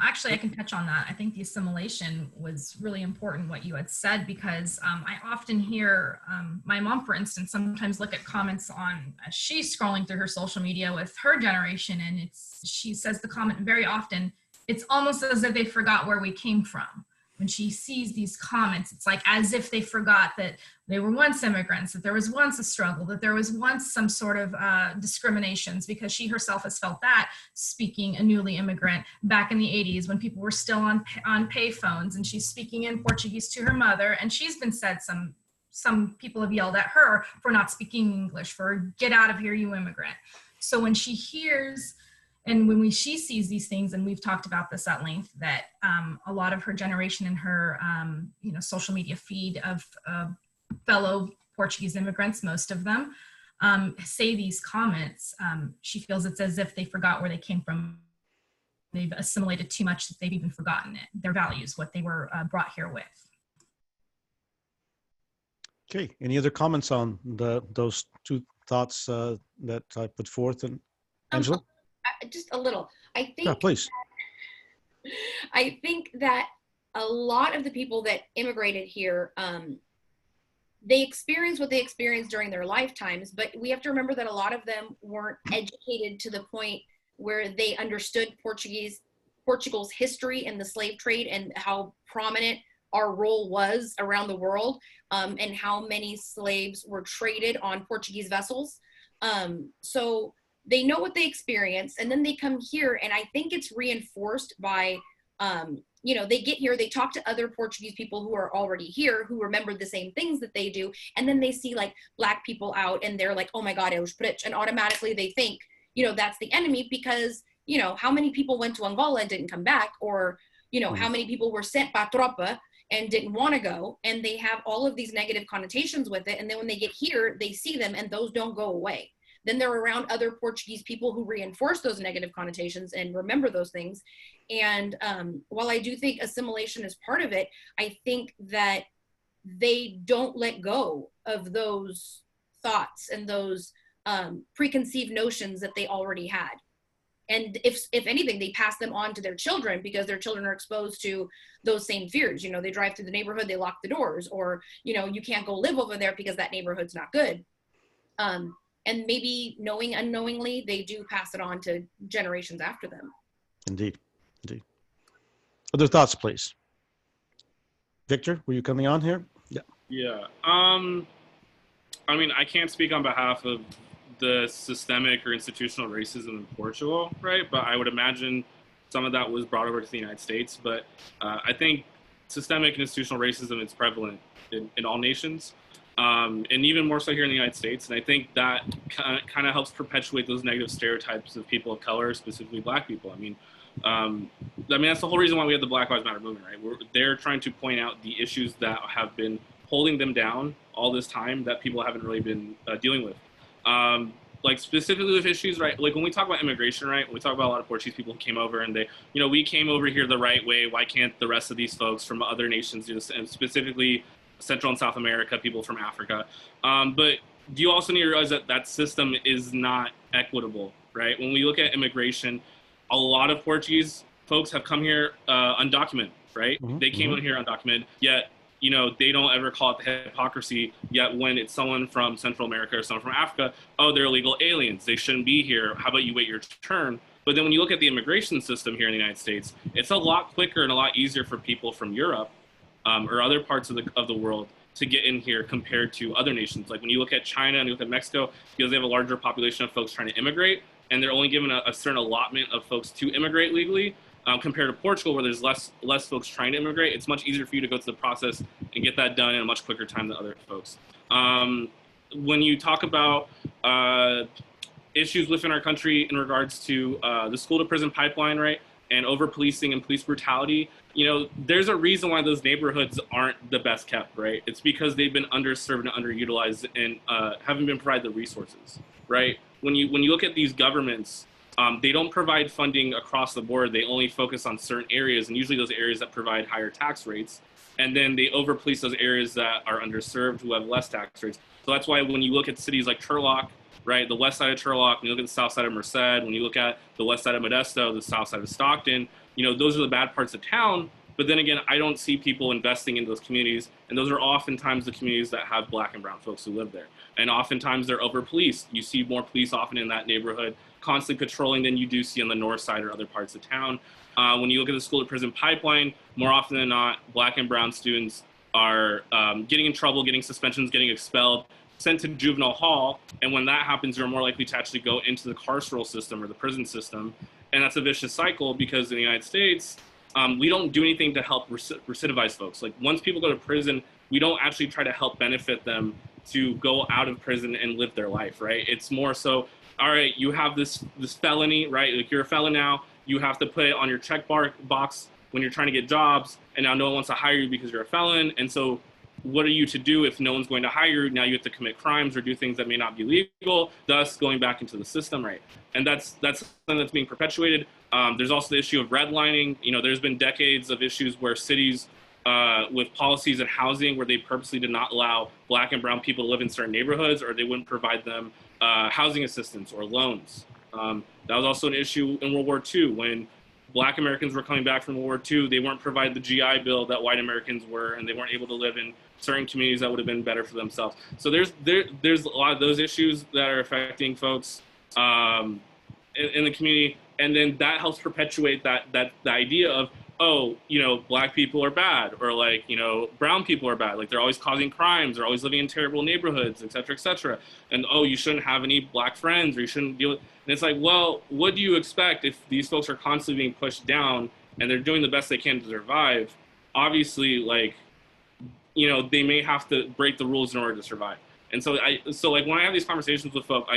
Actually, I can touch on that. I think the assimilation was really important, what you had said, because I often hear my mom, for instance, sometimes look at comments on, she's scrolling through her social media with her generation, and she says the comment very often, it's almost as if they forgot where we came from. When she sees these comments, it's like as if they forgot that they were once immigrants, that there was once a struggle, that there was once some sort of discriminations, because she herself has felt that, speaking a newly immigrant back in the 80s when people were still on pay phones, and she's speaking in Portuguese to her mother, and she's been said some people have yelled at her for not speaking English, for get out of here, you immigrant. So when she hears and when she sees these things, and we've talked about this at length, that a lot of her generation in her social media feed of fellow Portuguese immigrants, most of them, say these comments, she feels it's as if they forgot where they came from. They've assimilated too much that they've even forgotten it, their values, what they were brought here with. Okay, any other comments on those two thoughts that I put forth? And Angela? Just a little. I think. Yeah, please. I think that a lot of the people that immigrated here, they experienced what they experienced during their lifetimes, but we have to remember that a lot of them weren't educated to the point where they understood Portugal's history and the slave trade and how prominent our role was around the world, and how many slaves were traded on Portuguese vessels. So they know what they experienced, and then they come here, and I think it's reinforced by, they get here, they talk to other Portuguese people who are already here, who remember the same things that they do, and then they see like Black people out, and they're like, oh my God, os pretos, and automatically they think, that's the enemy, because, how many people went to Angola and didn't come back, or, how many people were sent by tropa and didn't want to go, and they have all of these negative connotations with it, and then when they get here, they see them, and those don't go away. Then they're around other Portuguese people who reinforce those negative connotations and remember those things. And while I do think assimilation is part of it, I think that they don't let go of those thoughts and those preconceived notions that they already had. And if anything, they pass them on to their children, because their children are exposed to those same fears. They drive through the neighborhood, they lock the doors, or, you can't go live over there because that neighborhood's not good. And maybe unknowingly, they do pass it on to generations after them. Indeed. Other thoughts, please. Victor, were you coming on here? Yeah. Yeah. I can't speak on behalf of the systemic or institutional racism in Portugal, right? But I would imagine some of that was brought over to the United States. But I think systemic and institutional racism is prevalent in all nations. And even more so here in the United States. And I think that kind of helps perpetuate those negative stereotypes of people of color, specifically Black people. That's the whole reason why we have the Black Lives Matter movement, right? They're trying to point out the issues that have been holding them down all this time that people haven't really been dealing with. Like specifically with issues, right? Like when we talk about immigration, right? When we talk about a lot of Portuguese people who came over and they, we came over here the right way. Why can't the rest of these folks from other nations do this? And specifically Central and South America, people from Africa. But do you also need to realize that that system is not equitable, right? When we look at immigration, a lot of Portuguese folks have come here undocumented, right? Mm-hmm. They came in here undocumented, yet, they don't ever call it the hypocrisy, yet when it's someone from Central America or someone from Africa, oh, they're illegal aliens, they shouldn't be here, how about you wait your turn? But then when you look at the immigration system here in the United States, it's a lot quicker and a lot easier for people from Europe or other parts of the world to get in here compared to other nations. Like when you look at China and you look at Mexico, because they have a larger population of folks trying to immigrate, and they're only given a certain allotment of folks to immigrate legally, compared to Portugal, where there's less folks trying to immigrate. It's much easier for you to go through the process and get that done in a much quicker time than other folks. When you talk about issues within our country in regards to the school to prison pipeline, right, and over-policing and police brutality, there's a reason why those neighborhoods aren't the best kept, right? It's because they've been underserved and underutilized and haven't been provided the resources, right? When you look at these governments, they don't provide funding across the board. They only focus on certain areas, and usually those areas that provide higher tax rates. And then they over-police those areas that are underserved who have less tax rates. So that's why when you look at cities like Turlock, right, the west side of Turlock, when you look at the south side of Merced, when you look at the west side of Modesto, the south side of Stockton, those are the bad parts of town. But then again, I don't see people investing in those communities. And those are oftentimes the communities that have Black and brown folks who live there. And oftentimes they're over-policed. You see more police often in that neighborhood, constantly patrolling than you do see on the north side or other parts of town. When you look at the school to prison pipeline, more often than not, Black and brown students are getting in trouble, getting suspensions, getting expelled, sent to juvenile hall. And when that happens, you're more likely to actually go into the carceral system or the prison system. And that's a vicious cycle because in the United States, we don't do anything to help recidivize folks. Like once people go to prison, we don't actually try to help benefit them to go out of prison and live their life, right? It's more so, all right, you have this felony, right? Like you're a felon now, you have to put it on your check box when you're trying to get jobs, and now no one wants to hire you because you're a felon. And so what are you to do if no one's going to hire you? Now you have to commit crimes or do things that may not be legal, thus going back into the system, right? And that's something that's being perpetuated. There's also the issue of redlining. There's been decades of issues where cities with policies and housing where they purposely did not allow Black and brown people to live in certain neighborhoods, or they wouldn't provide them housing assistance or loans. That was also an issue in World War II. When Black Americans were coming back from World War II, they weren't provided the GI Bill that white Americans were, and they weren't able to live in certain communities that would have been better for themselves. So there's a lot of those issues that are affecting folks in the community. And then that helps perpetuate the idea of, oh, Black people are bad, or like, brown people are bad. Like they're always causing crimes, they're always living in terrible neighborhoods, et cetera, et cetera. And, oh, you shouldn't have any Black friends, or you shouldn't deal with, and it's like, well, what do you expect if these folks are constantly being pushed down and they're doing the best they can to survive? Obviously, like, they may have to break the rules in order to survive. And so like when I have these conversations with folks,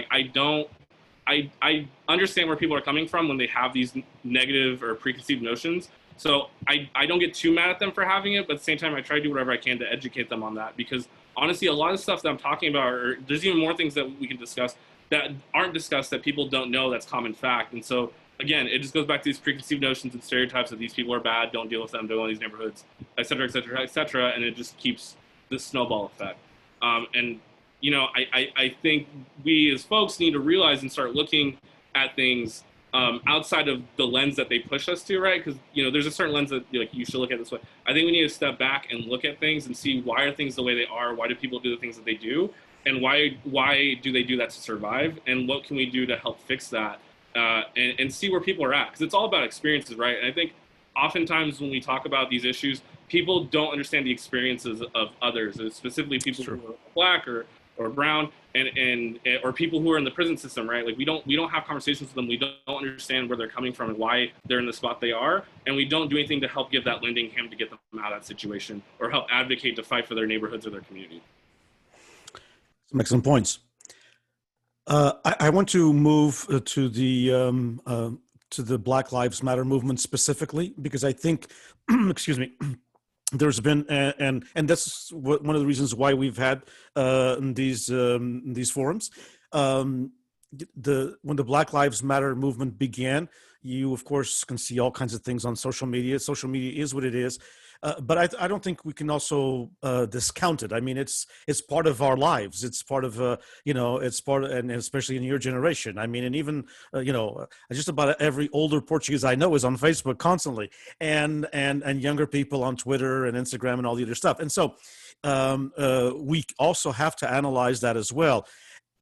I understand where people are coming from when they have these negative or preconceived notions. So I don't get too mad at them for having it, but at the same time, I try to do whatever I can to educate them on that, because honestly, a lot of stuff that I'm talking about, there's even more things that we can discuss that aren't discussed that people don't know that's common fact. And so again, it just goes back to these preconceived notions and stereotypes that these people are bad, don't deal with them, don't go in these neighborhoods, et cetera, et cetera, et cetera. And it just keeps this snowball effect. And I think we as folks need to realize and start looking at things outside of the lens that they push us to, right? Because, there's a certain lens that you should look at this way. I think we need to step back and look at things and see, why are things the way they are? Why do people do the things that they do? And why do they do that to survive? And what can we do to help fix that? And see where people are at? Because it's all about experiences, right? And I think oftentimes when we talk about these issues, people don't understand the experiences of others, specifically people who are Black or brown, or people who are in the prison system, right? Like we don't have conversations with them. We don't understand where they're coming from and why they're in the spot they are, and we don't do anything to help give that lending hand to get them out of that situation, or help advocate to fight for their neighborhoods or their community. Some excellent points. I want to move to the Black Lives Matter movement specifically, because I think, excuse me, there's been, and that's one of the reasons why we've had these forums. When the Black Lives Matter movement began, you of course can see all kinds of things on social media. Social media is what it is, but I don't think we can also discount it. I mean, it's part of our lives. It's part of it's part of, and especially in your generation. I mean, and even just about every older Portuguese I know is on Facebook constantly, and younger people on Twitter and Instagram and all the other stuff. And so we also have to analyze that as well.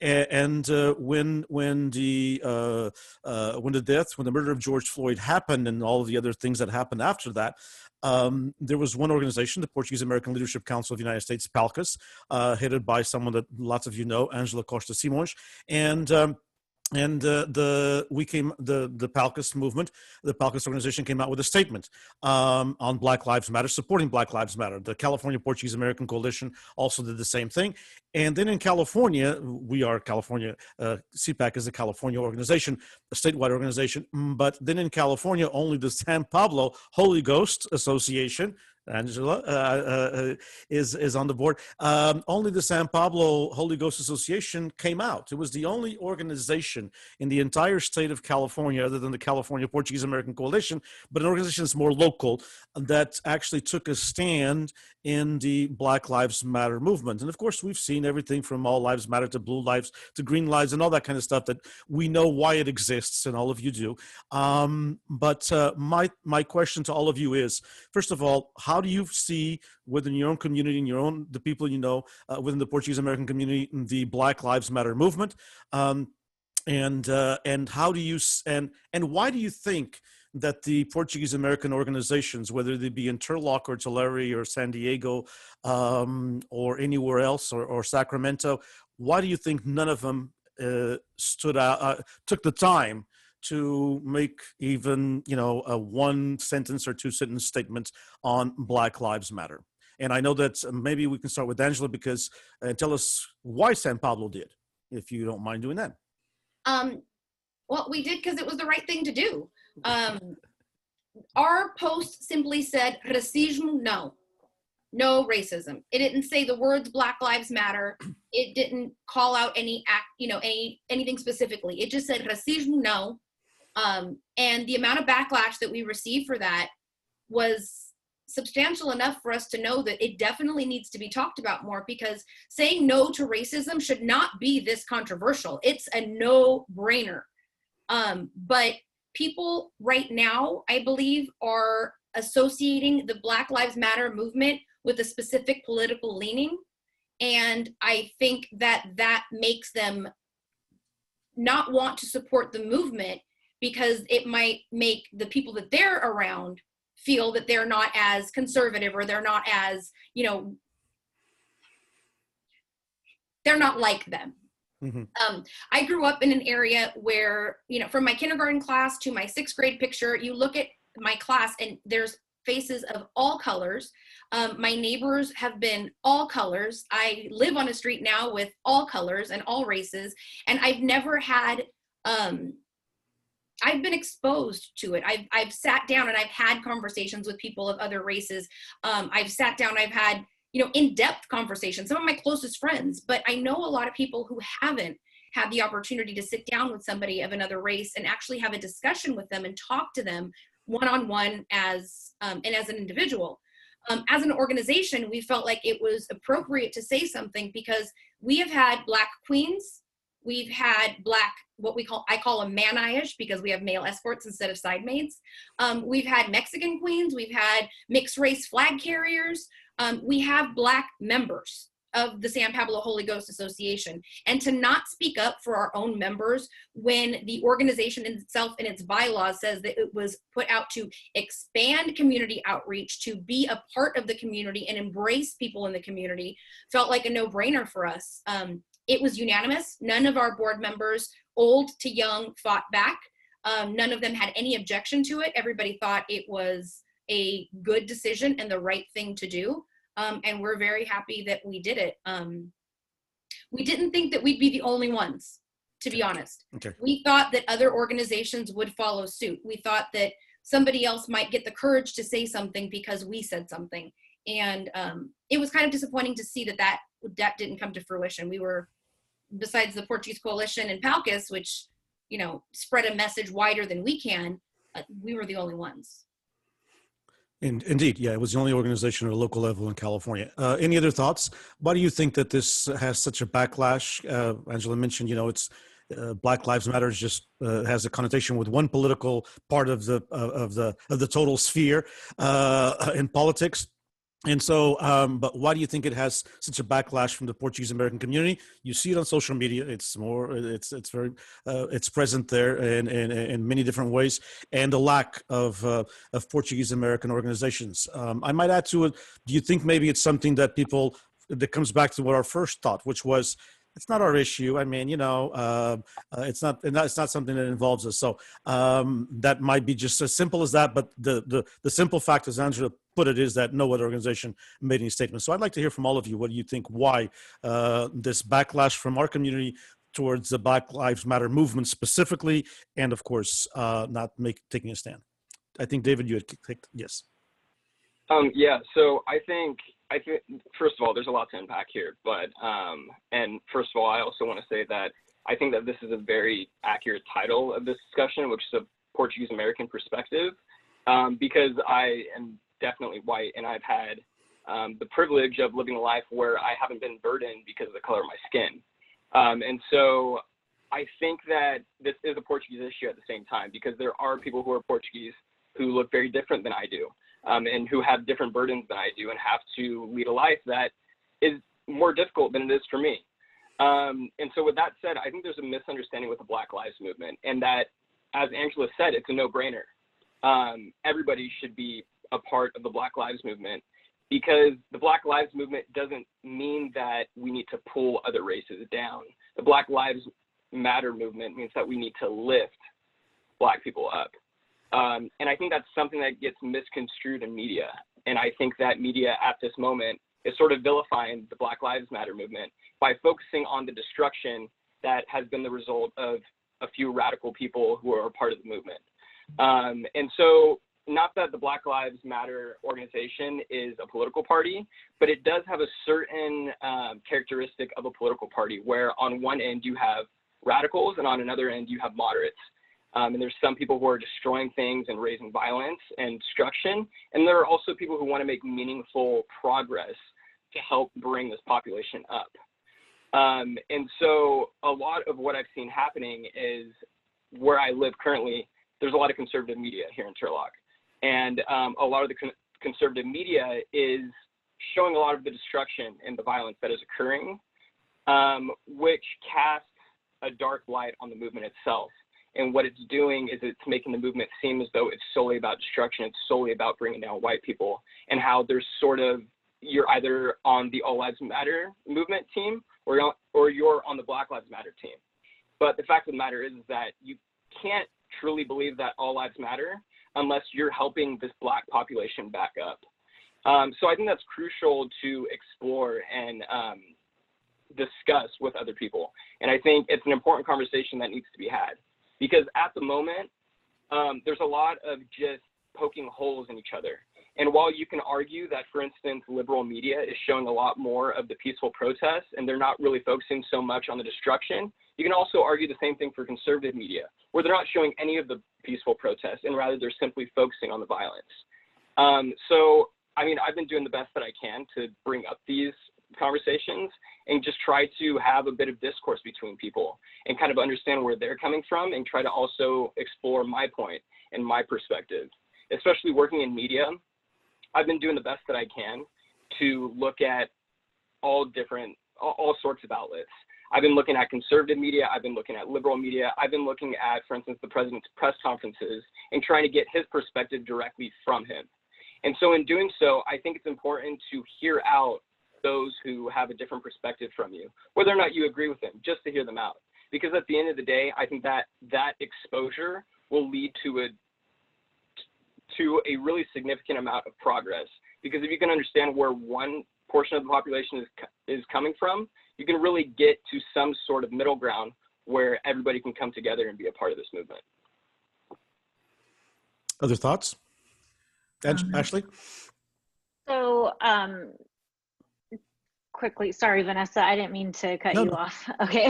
And when the murder of George Floyd happened, and all of the other things that happened after that, there was one organization, the Portuguese-American Leadership Council of the United States, PALCUS, headed by someone that lots of you know, Angela Costa Simões, and the PALCUS movement, the PALCUS organization came out with a statement on Black Lives Matter, supporting Black Lives Matter. The California Portuguese-American Coalition also did the same thing. And then in California, CPAC is a California organization, a statewide organization. But then in California, only the San Pablo Holy Ghost Association, Angela is on the board. Only the San Pablo Holy Ghost Association came out. It was the only organization in the entire state of California, other than the California Portuguese-American Coalition, but an organization that's more local, that actually took a stand in the Black Lives Matter movement. And of course, we've seen everything from All Lives Matter to Blue Lives to Green Lives and all that kind of stuff that we know why it exists, and all of you do. But my question to all of you is, first of all, how do you see within your own community, in the people you know, within the Portuguese American community, the Black Lives Matter movement, and how do you and why do you think that the Portuguese American organizations, whether they be in Turlock or Tulare or San Diego or anywhere else, or Sacramento, why do you think none of them stood out, took the time to make even, a one sentence or two sentence statements on Black Lives Matter? And I know that maybe we can start with Angela, because tell us why San Pablo did, if you don't mind doing that. Well, we did because it was the right thing to do. Our post simply said, racismo, no racism. It didn't say the words Black Lives Matter. It didn't call out any anything specifically. It just said racismo, no. And the amount of backlash that we received for that was substantial enough for us to know that it definitely needs to be talked about more, because saying no to racism should not be this controversial. It's a no-brainer. But people right now, I believe, are associating the Black Lives Matter movement with a specific political leaning. And I think that makes them not want to support the movement, because it might make the people that they're around feel that they're not as conservative, or they're not as, they're not like them. Mm-hmm. I grew up in an area where, from my kindergarten class to my 6th grade picture, you look at my class and there's faces of all colors. My neighbors have been all colors. I live on a street now with all colors and all races. And I've never had, I've been exposed to it. I've sat down and I've had conversations with people of other races. I've sat down, I've had, in-depth conversations, some of my closest friends, but I know a lot of people who haven't had the opportunity to sit down with somebody of another race and actually have a discussion with them and talk to them one-on-one as an individual. As an organization, we felt like it was appropriate to say something, because we have had Black queens, we've had Black, I call them man-ish, because we have male escorts instead of side maids. We've had Mexican queens, we've had mixed race flag carriers. We have Black members of the San Pablo Holy Ghost Association, and to not speak up for our own members when the organization itself in its bylaws says that it was put out to expand community outreach, to be a part of the community and embrace people in the community, felt like a no-brainer for us. It was unanimous. None of our board members, old to young, fought back. None of them had any objection to it. Everybody thought it was a good decision and the right thing to do. And we're very happy that we did it. We didn't think that we'd be the only ones, to be honest. Okay. We thought that other organizations would follow suit. We thought that somebody else might get the courage to say something because we said something. And it was kind of disappointing to see that didn't come to fruition. We were, besides the Portuguese Coalition and PALCUS, which, spread a message wider than we can, we were the only ones. Indeed, yeah, it was the only organization at a local level in California. Any other thoughts? Why do you think that this has such a backlash? Angela mentioned, it's Black Lives Matter just has a connotation with one political part of the total sphere in politics. And so, but why do you think it has such a backlash from the Portuguese American community? You see it on social media. It's very, it's present there in many different ways, and the lack of Portuguese American organizations. I might add to it. Do you think maybe it's something that comes back to what our first thought, which was, it's not our issue. I mean, it's not something that involves us. So that might be just as simple as that. But the simple fact, as Angela put it, is that no other organization made any statements. So I'd like to hear from all of you. What do you think? Why this backlash from our community towards the Black Lives Matter movement specifically, and of course, not taking a stand? I think, David, you had clicked yes. Yeah, so I think first of all, there's a lot to unpack here, but and first of all, I also want to say that I think that this is a very accurate title of this discussion, which is a Portuguese-American perspective, because I am definitely white and I've had the privilege of living a life where I haven't been burdened because of the color of my skin. And so I think that this is a Portuguese issue at the same time, because there are people who are Portuguese who look very different than I do, and who have different burdens than I do and have to lead a life that is more difficult than it is for me. And so with that said, I think there's a misunderstanding with the Black Lives Movement, and that, as Angela said, it's a no-brainer. Everybody should be a part of the Black Lives Movement, because the Black Lives Movement doesn't mean that we need to pull other races down. The Black Lives Matter movement means that we need to lift Black people up. And I think that's something that gets misconstrued in media. And I think that media at this moment is sort of vilifying the Black Lives Matter movement by focusing on the destruction that has been the result of a few radical people who are a part of the movement. And so, not that the Black Lives Matter organization is a political party, but it does have a certain characteristic of a political party, where on one end you have radicals and on another end you have moderates. And there's some people who are destroying things and raising violence and destruction. And there are also people who want to make meaningful progress to help bring this population up. And so a lot of what I've seen happening is, where I live currently, there's a lot of conservative media here in Turlock. And a lot of the conservative media is showing a lot of the destruction and the violence that is occurring, which casts a dark light on the movement itself. And what it's doing is it's making the movement seem as though it's solely about destruction. It's solely about bringing down white people, and how there's sort of, you're either on the All Lives Matter movement team or you're on the Black Lives Matter team. But the fact of the matter is that you can't truly believe that all lives matter unless you're helping this Black population back up. So I think that's crucial to explore and discuss with other people. And I think it's an important conversation that needs to be had, because at the moment, there's a lot of just poking holes in each other. And while you can argue that, for instance, liberal media is showing a lot more of the peaceful protests and they're not really focusing so much on the destruction, you can also argue the same thing for conservative media, where they're not showing any of the peaceful protests, and rather they're simply focusing on the violence. So, I mean, I've been doing the best that I can to bring up these conversations and just try to have a bit of discourse between people and kind of understand where they're coming from, and try to also explore my point and my perspective. Especially working in media, I've been doing the best that I can to look at all sorts of outlets. I've been looking at conservative media, I've been looking at liberal media, I've been looking at, for instance, the president's press conferences and trying to get his perspective directly from him. And so in doing so, I think it's important to hear out those who have a different perspective from you, whether or not you agree with them, just to hear them out. Because at the end of the day, I think that that exposure will lead to a really significant amount of progress. Because if you can understand where one portion of the population is coming from, you can really get to some sort of middle ground where everybody can come together and be a part of this movement. Other thoughts? Ashley? So, quickly, sorry, Vanessa, I didn't mean to cut you off. Okay.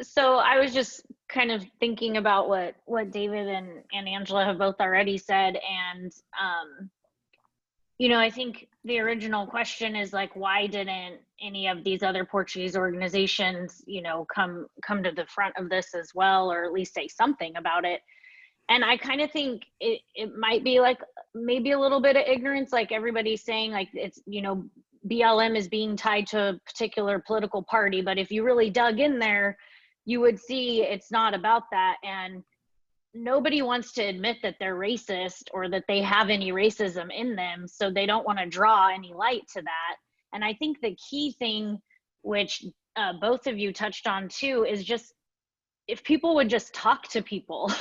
So I was just kind of thinking about what David and Angela have both already said. And, you know, I think the original question is like, why didn't any of these other Portuguese organizations, you know, come to the front of this as well, or at least say something about it? And I kind of think it might be like maybe a little bit of ignorance, like everybody's saying, like, it's, you know, BLM is being tied to a particular political party. But if you really dug in there, you would see it's not about that. And nobody wants to admit that they're racist or that they have any racism in them. So they don't want to draw any light to that. And I think the key thing, which both of you touched on too, is just, if people would just talk to people,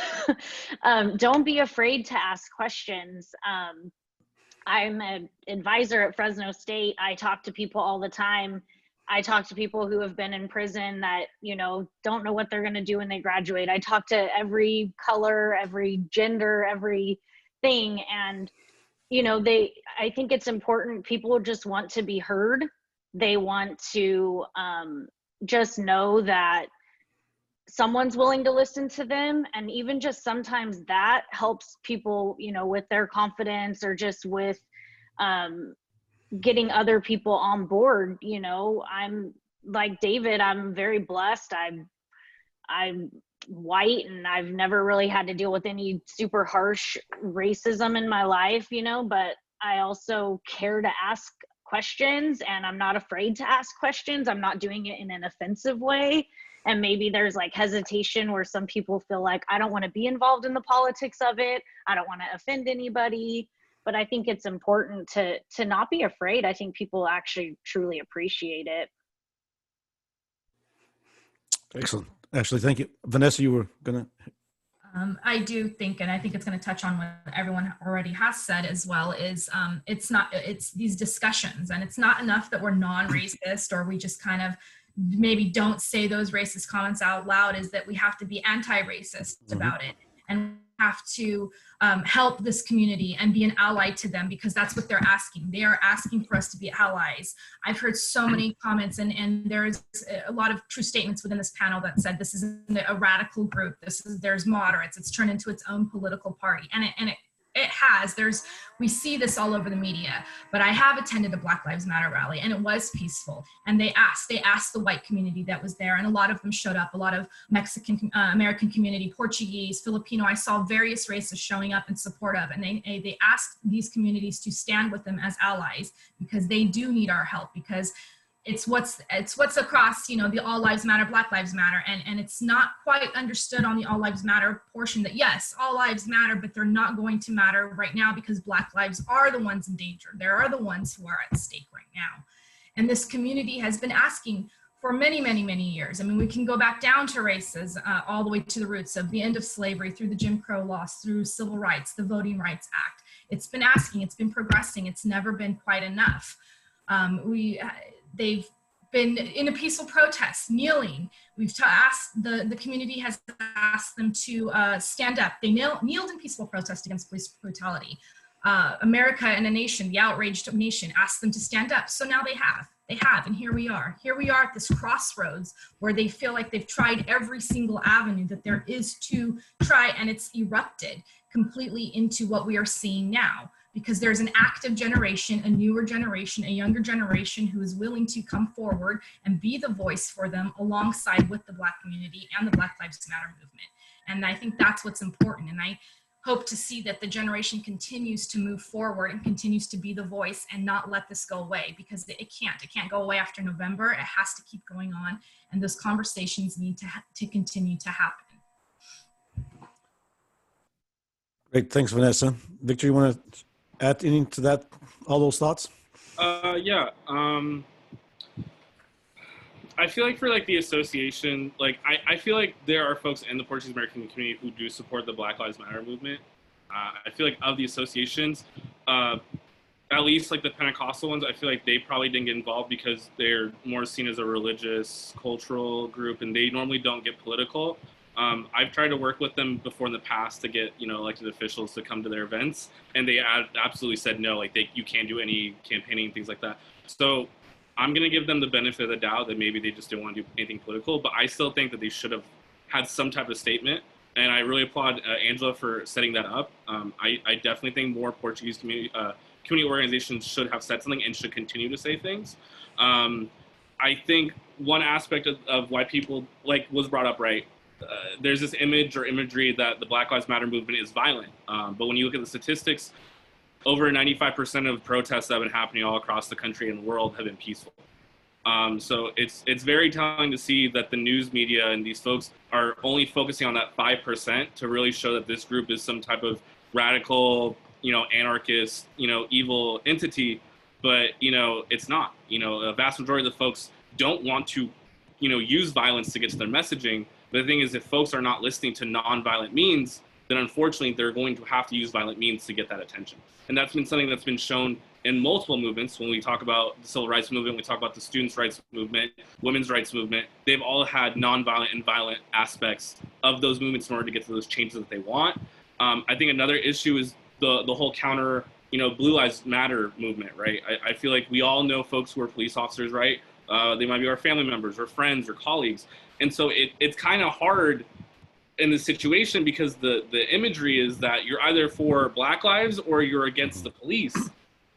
don't be afraid to ask questions. I'm an advisor at Fresno State. I talk to people all the time. I talk to people who have been in prison that, you know, don't know what they're going to do when they graduate. I talk to every color, every gender, everything thing. And, I think it's important. People just want to be heard. They want to just know that someone's willing to listen to them. And even just sometimes that helps people, with their confidence, or just with getting other people on board. I'm like David, I'm very blessed. I'm white, and I've never really had to deal with any super harsh racism in my life, but I also care to ask questions, and I'm not afraid to ask questions. I'm not doing it in an offensive way. And maybe there's like hesitation where some people feel like, I don't want to be involved in the politics of it. I don't want to offend anybody. But I think it's important to not be afraid. I think people actually truly appreciate it. Excellent. Ashley, thank you. Vanessa, you were gonna. I do think, and I think it's going to touch on what everyone already has said as well, is it's these discussions, and it's not enough that we're non-racist, or we just kind of maybe don't say those racist comments out loud, is that we have to be anti-racist about it, and have to help this community and be an ally to them, because that's what they're asking. They are asking for us to be allies. I've heard so many comments, and there's a lot of true statements within this panel that said this isn't a radical group. There's moderates. It's turned into its own political party, and it has. We see this all over the media. But I have attended a Black Lives Matter rally, and it was peaceful. And they asked the white community that was there, and a lot of them showed up. A lot of Mexican American community, Portuguese, Filipino. I saw various races showing up in support of, and they asked these communities to stand with them as allies, because they do need our help, because it's what's across, the All Lives Matter, Black Lives Matter, and it's not quite understood on the All Lives Matter portion that yes, all lives matter, but they're not going to matter right now, because Black lives are the ones in danger. They are the ones who are at stake right now. And this community has been asking for many, many, many years. I mean, we can go back down to races, all the way to the roots of the end of slavery, through the Jim Crow laws, through civil rights, the Voting Rights Act. It's been asking, it's been progressing, it's never been quite enough. They've been in a peaceful protest, kneeling. We've asked, the community has asked them to stand up. They kneeled in peaceful protest against police brutality. America and a nation, the outraged nation, asked them to stand up. So now they have, and here we are. Here we are at this crossroads where they feel like they've tried every single avenue that there is to try, and it's erupted completely into what we are seeing now. Because there's an active generation, a newer generation, a younger generation who is willing to come forward and be the voice for them alongside with the Black community and the Black Lives Matter movement. And I think that's what's important. And I hope to see that the generation continues to move forward and continues to be the voice and not let this go away, because it can't go away after November. It has to keep going on. And those conversations need to continue to happen. Great, thanks, Vanessa. Victor, you want to add anything to that, all those thoughts? Yeah. I feel like for like the association, like I feel like there are folks in the Portuguese American community who do support the Black Lives Matter movement. I feel like of the associations, at least like the Pentecostal ones, I feel like they probably didn't get involved because they're more seen as a religious, cultural group, and they normally don't get political. I've tried to work with them before in the past to get, elected officials to come to their events, and they absolutely said no, like you can't do any campaigning, things like that. So I'm going to give them the benefit of the doubt that maybe they just didn't want to do anything political, but I still think that they should have had some type of statement. And I really applaud Angela for setting that up. I definitely think more Portuguese community organizations should have said something and should continue to say things. I think one aspect of why people was brought up, right? There's this image or imagery that the Black Lives Matter movement is violent. But when you look at the statistics, over 95% of protests that have been happening all across the country and the world have been peaceful. So it's very telling to see that the news media and these folks are only focusing on that 5% to really show that this group is some type of radical, anarchist, evil entity. But, it's not. A vast majority of the folks don't want to, use violence to get to their messaging. But the thing is, if folks are not listening to non-violent means, then unfortunately they're going to have to use violent means to get that attention. And that's been something that's been shown in multiple movements. When we talk about the civil rights movement, we talk about the students' rights movement, women's rights movement, they've all had non-violent and violent aspects of those movements in order to get to those changes that they want. I think another issue is the whole counter, Blue Lives Matter movement, right? I feel like we all know folks who are police officers, right? They might be our family members or friends or colleagues. And so it's kind of hard in this situation because the imagery is that you're either for Black lives or you're against the police.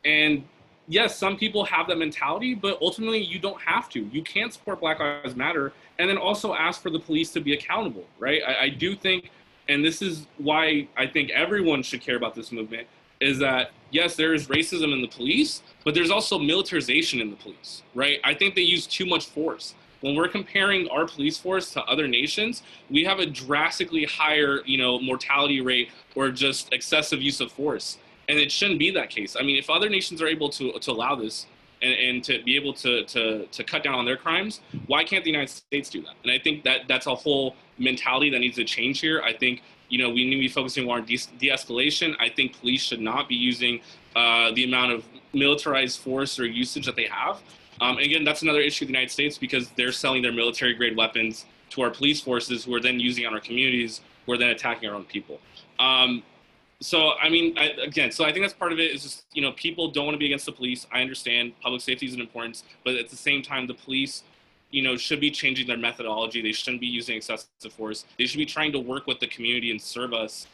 And yes, some people have that mentality, but ultimately you don't have to. You can't support Black Lives Matter and then also ask for the police to be accountable, right? I do think, and this is why I think everyone should care about this movement, is that yes, there is racism in the police, but there's also militarization in the police, right? I think they use too much force. When we're comparing our police force to other nations, we have a drastically higher, mortality rate or just excessive use of force. And it shouldn't be that case. I mean, if other nations are able to allow this and to be able to cut down on their crimes, why can't the United States do that? And I think that's a whole mentality that needs to change here. I think, we need to be focusing more on de-escalation. I think police should not be using the amount of militarized force or usage that they have. Again, that's another issue with the United States because they're selling their military-grade weapons to our police forces who are then using on our communities, who are then attacking our own people. So, I mean, so I think that's part of it is just, people don't want to be against the police. I understand public safety is an importance, but at the same time, the police, should be changing their methodology. They shouldn't be using excessive force. They should be trying to work with the community and serve us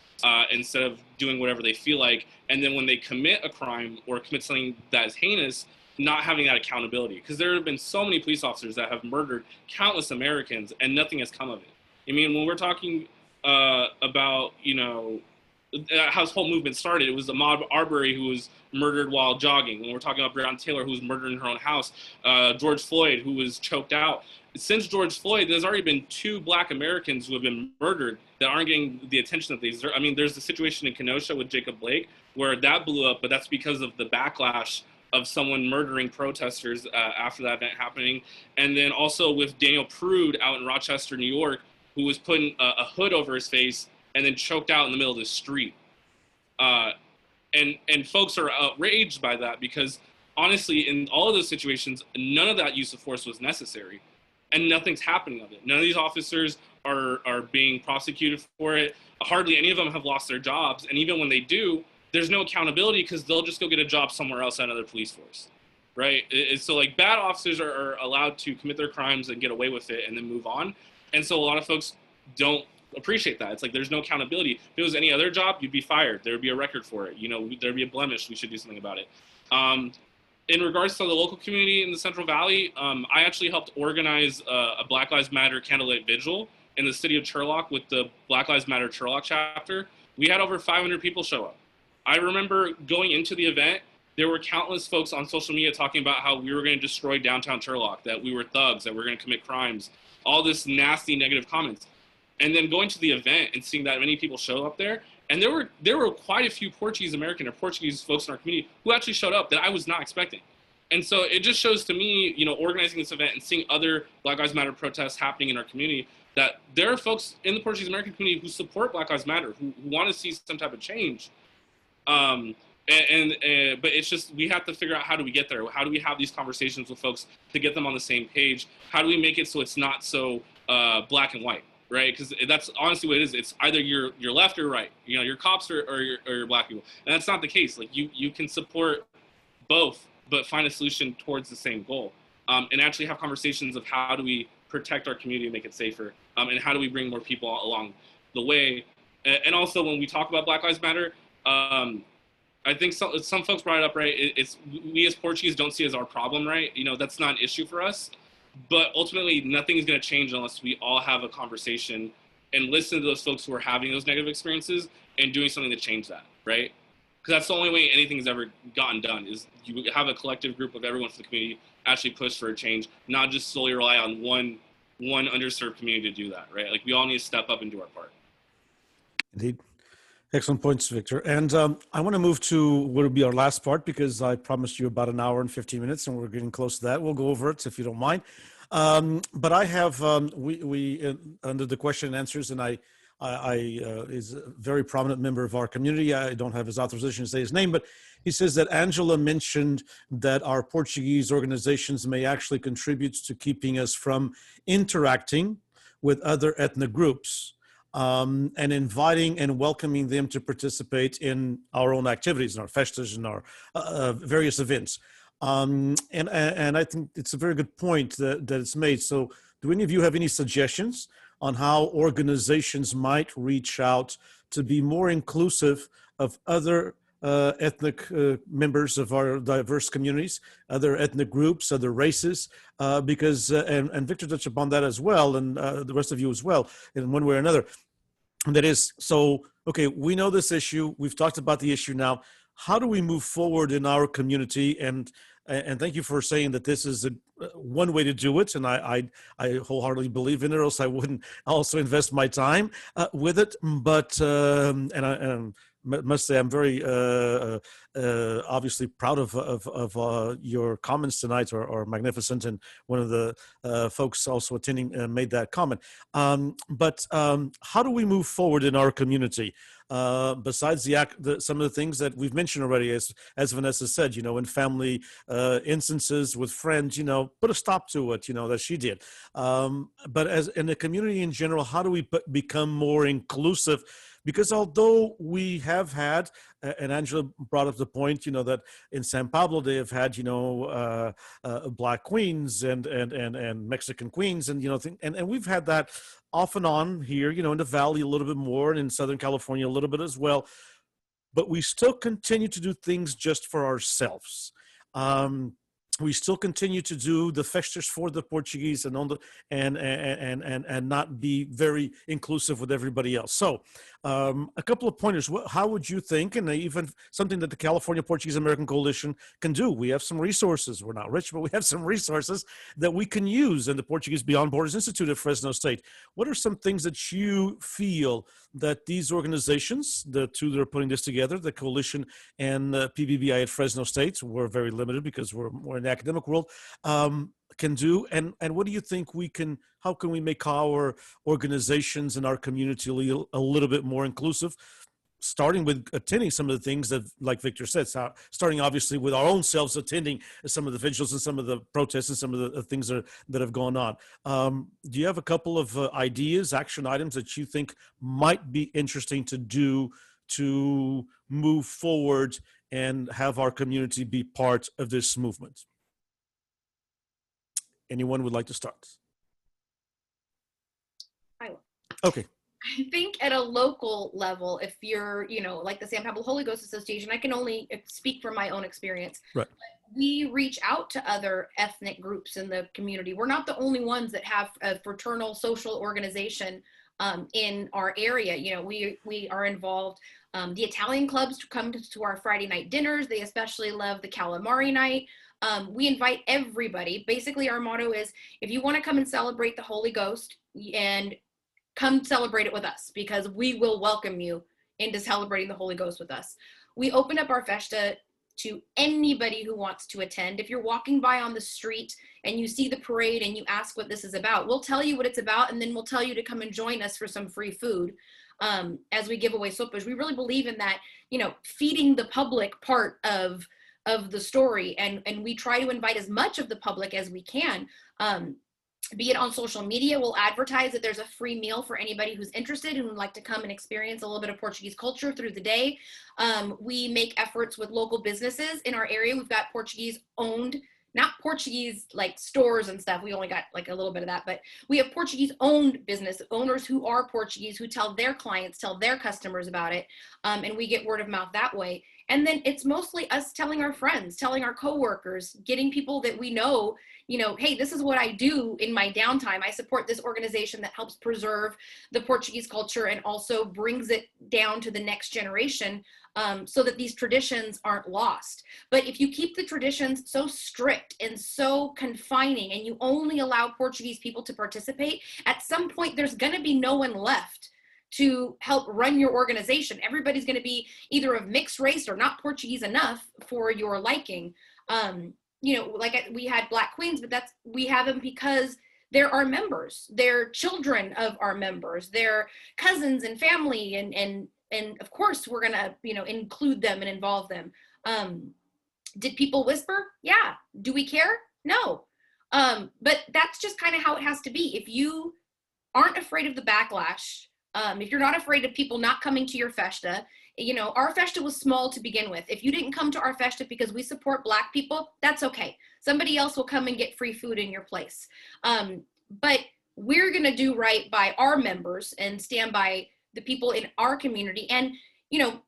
instead of doing whatever they feel like. And then when they commit a crime or commit something that is heinous, not having that accountability. Because there have been so many police officers that have murdered countless Americans and nothing has come of it. I mean, when we're talking about, how this whole movement started, it was Ahmaud Arbery who was murdered while jogging. When we're talking about Breonna Taylor, who was murdered in her own house, George Floyd, who was choked out. Since George Floyd, there's already been 2 Black Americans who have been murdered that aren't getting the attention that they deserve. I mean, there's the situation in Kenosha with Jacob Blake, where that blew up, but that's because of the backlash of someone murdering protesters after that event happening. And then also with Daniel Prude out in Rochester, New York, who was putting a hood over his face and then choked out in the middle of the street. And folks are outraged by that because honestly, in all of those situations, none of that use of force was necessary and nothing's happening of it. None of these officers are being prosecuted for it. Hardly any of them have lost their jobs. And even when they do, there's no accountability because they'll just go get a job somewhere else at another police force, right? So like bad officers are allowed to commit their crimes and get away with it and then move on. And so a lot of folks don't appreciate that. It's like there's no accountability. If it was any other job, you'd be fired. There would be a record for it. There'd be a blemish. We should do something about it. In regards to the local community in the Central Valley, I actually helped organize a Black Lives Matter candlelight vigil in the city of Turlock with the Black Lives Matter Turlock chapter. We had over 500 people show up. I remember going into the event, there were countless folks on social media talking about how we were going to destroy downtown Turlock, that we were thugs, that we were going to commit crimes, all this nasty negative comments. And then going to the event and seeing that many people show up there, and there were quite a few Portuguese-American or Portuguese folks in our community who actually showed up that I was not expecting. And so it just shows to me, organizing this event and seeing other Black Lives Matter protests happening in our community, that there are folks in the Portuguese-American community who support Black Lives Matter, who want to see some type of change. But it's just, we have to figure out how do we get there? How do we have these conversations with folks to get them on the same page? How do we make it so it's not so black and white, right? Because that's honestly what it is. It's either you're left or right. You're cops or you're black people. And that's not the case. Like you can support both, but find a solution towards the same goal. And actually have conversations of how do we protect our community and make it safer? And how do we bring more people along the way? And also when we talk about Black Lives Matter, I think some folks brought it up, right? It's we as Portuguese don't see it as our problem, right? That's not an issue for us. But ultimately, nothing is going to change unless we all have a conversation and listen to those folks who are having those negative experiences and doing something to change that, right? Because that's the only way anything's ever gotten done is you have a collective group of everyone from the community actually push for a change, not just solely rely on one underserved community to do that, right? Like we all need to step up and do our part. Indeed. Excellent points, Victor. And I want to move to what will be our last part because I promised you about an hour and 15 minutes and we're getting close to that. We'll go over it if you don't mind. But I have, we under the question and answers, and I is a very prominent member of our community. I don't have his authorization to say his name, but he says that Angela mentioned that our Portuguese organizations may actually contribute to keeping us from interacting with other ethnic groups. and inviting and welcoming them to participate in our own activities, in our festas, and our various events. And I think it's a very good point that it's made. So do any of you have any suggestions on how organizations might reach out to be more inclusive of other ethnic members of our diverse communities, other ethnic groups, other races, because, and Victor touched upon that as well, and the rest of you as well, in one way or another. And that is, so, okay, we know this issue, we've talked about the issue now. How do we move forward in our community? And thank you for saying that this is one way to do it, and I wholeheartedly believe in it, or else I wouldn't also invest my time with it. But and I must say I'm very obviously proud of your comments tonight, are magnificent, and one of the folks also attending made that comment. But how do we move forward in our community? Besides some of the things that we've mentioned already, as Vanessa said, in family instances with friends, put a stop to it, that she did. But as in the community in general, how do we become more inclusive? Because although we have had, and Angela brought up the point, that in San Pablo they have had, Black queens and Mexican queens, and and we've had that off and on here, in the Valley a little bit more, and in Southern California a little bit as well. But we still continue to do things just for ourselves. We still continue to do the festas for the Portuguese and not be very inclusive with everybody else. So a couple of pointers. How would you think, and even something that the California Portuguese-American Coalition can do? We have some resources. We're not rich, but we have some resources that we can use in the Portuguese Beyond Borders Institute at Fresno State. What are some things that you feel that these organizations, the two that are putting this together, the coalition and PBBI at Fresno State, we're very limited because we're more in the academic world, can do, and what do you think how can we make our organizations and our community a little bit more inclusive, starting with attending some of the things that, like Victor said, starting obviously with our own selves, attending some of the vigils and some of the protests and some of the things that have gone on. Do you have a couple of ideas, action items that you think might be interesting to do to move forward and have our community be part of this movement? Anyone would like to start? I will. Okay. I think at a local level, if you're, like the San Pablo Holy Ghost Association, I can only speak from my own experience. Right. We reach out to other ethnic groups in the community. We're not the only ones that have a fraternal social organization in our area. We are involved. The Italian clubs come to our Friday night dinners. They especially love the calamari night. We invite everybody. Basically, our motto is, if you want to come and celebrate the Holy Ghost, and come celebrate it with us, because we will welcome you into celebrating the Holy Ghost with us. We open up our festa to anybody who wants to attend. If you're walking by on the street and you see the parade and you ask what this is about, we'll tell you what it's about, and then we'll tell you to come and join us for some free food as we give away sopas. We really believe in that, feeding the public part of the story, and we try to invite as much of the public as we can. Be it on social media, we'll advertise that there's a free meal for anybody who's interested and would like to come and experience a little bit of Portuguese culture through the day. We make efforts with local businesses in our area. We've got Portuguese owned, not Portuguese like stores and stuff. We only got like a little bit of that, but we have Portuguese owned business owners who are Portuguese, who tell their clients, tell their customers about it. And we get word of mouth that way. And then it's mostly us telling our friends, telling our coworkers, getting people that we know, hey, this is what I do in my downtime. I support this organization that helps preserve the Portuguese culture and also brings it down to the next generation, so that these traditions aren't lost. But if you keep the traditions so strict and so confining, and you only allow Portuguese people to participate, at some point there's going to be no one left to help run your organization. Everybody's going to be either of mixed race or not Portuguese enough for your liking. Like we had Black queens, but we have them because they're our members. They're children of our members. They're cousins and family, and of course we're going to include them and involve them. Did people whisper? Yeah. Do we care? No. But that's just kind of how it has to be. If you aren't afraid of the backlash If you're not afraid of people not coming to your festa, you know, our festa was small to begin with. If you didn't come to our festa because we support Black people, that's okay. Somebody else will come and get free food in your place. But we're going to do right by our members and stand by the people in our community, and, you know,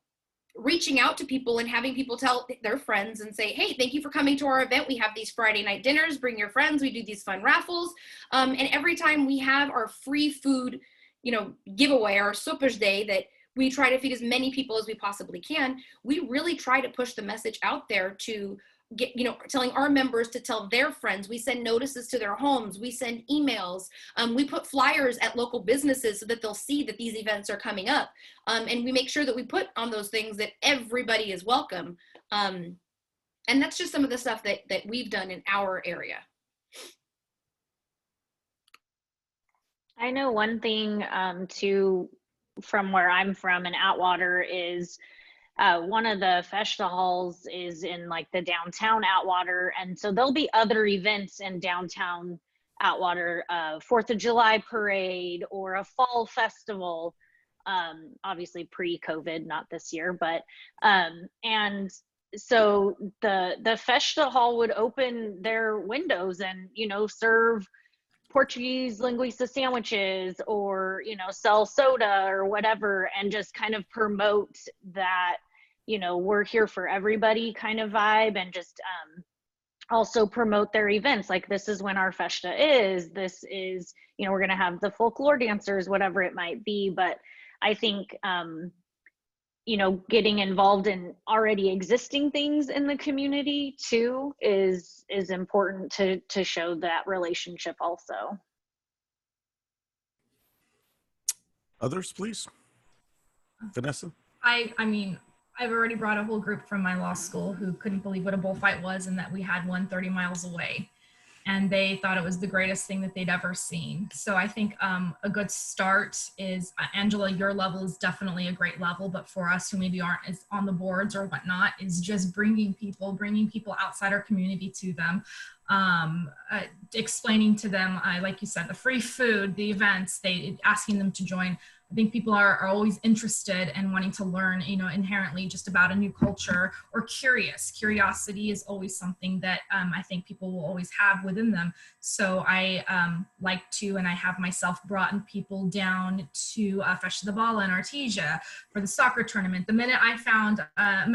reaching out to people and having people tell their friends and say, hey, thank you for coming to our event. We have these Friday night dinners, bring your friends. We do these fun raffles. And every time we have our free food, you know, giveaway, our Sopas Day, that we try to feed as many people as we possibly can, we really try to push the message out there to get, you know, telling our members to tell their friends. We send notices to their homes. We send emails. We put flyers at local businesses so that they'll see that these events are coming up. And we make sure that we put on those things that everybody is welcome. And that's just some of the stuff that we've done in our area. I know one thing too, from where I'm from in Atwater, is one of the festa halls is in like the downtown Atwater, and so there'll be other events in downtown Atwater, 4th of July parade or a fall festival, obviously pre-COVID, not this year, but and so the festa hall would open their windows and, you know, serve Portuguese linguiça sandwiches, or, you know, sell soda or whatever, and just kind of promote that, you know, we're here for everybody kind of vibe, and just also promote their events. Like, this is when our festa is, this is, you know, we're going to have the folklore dancers, whatever it might be. But I think, you know, getting involved in already existing things in the community too is important to show that relationship also. Others, please. Vanessa? I mean, I've already brought a whole group from my law school who couldn't believe what a bullfight was, and that we had one 30 miles away. And they thought it was the greatest thing that they'd ever seen. So I think a good start is, Angela, your level is definitely a great level, but for us who maybe aren't as on the boards or whatnot, is just bringing people outside our community to them, explaining to them, like you said, the free food, the events, asking them to join. I think people are always interested and wanting to learn, you know, inherently just about a new culture, or curious. Curiosity is always something that I think people will always have within them. So I like to, and I have myself brought people down to Festa de Bola in Artesia for the soccer tournament. The minute I found a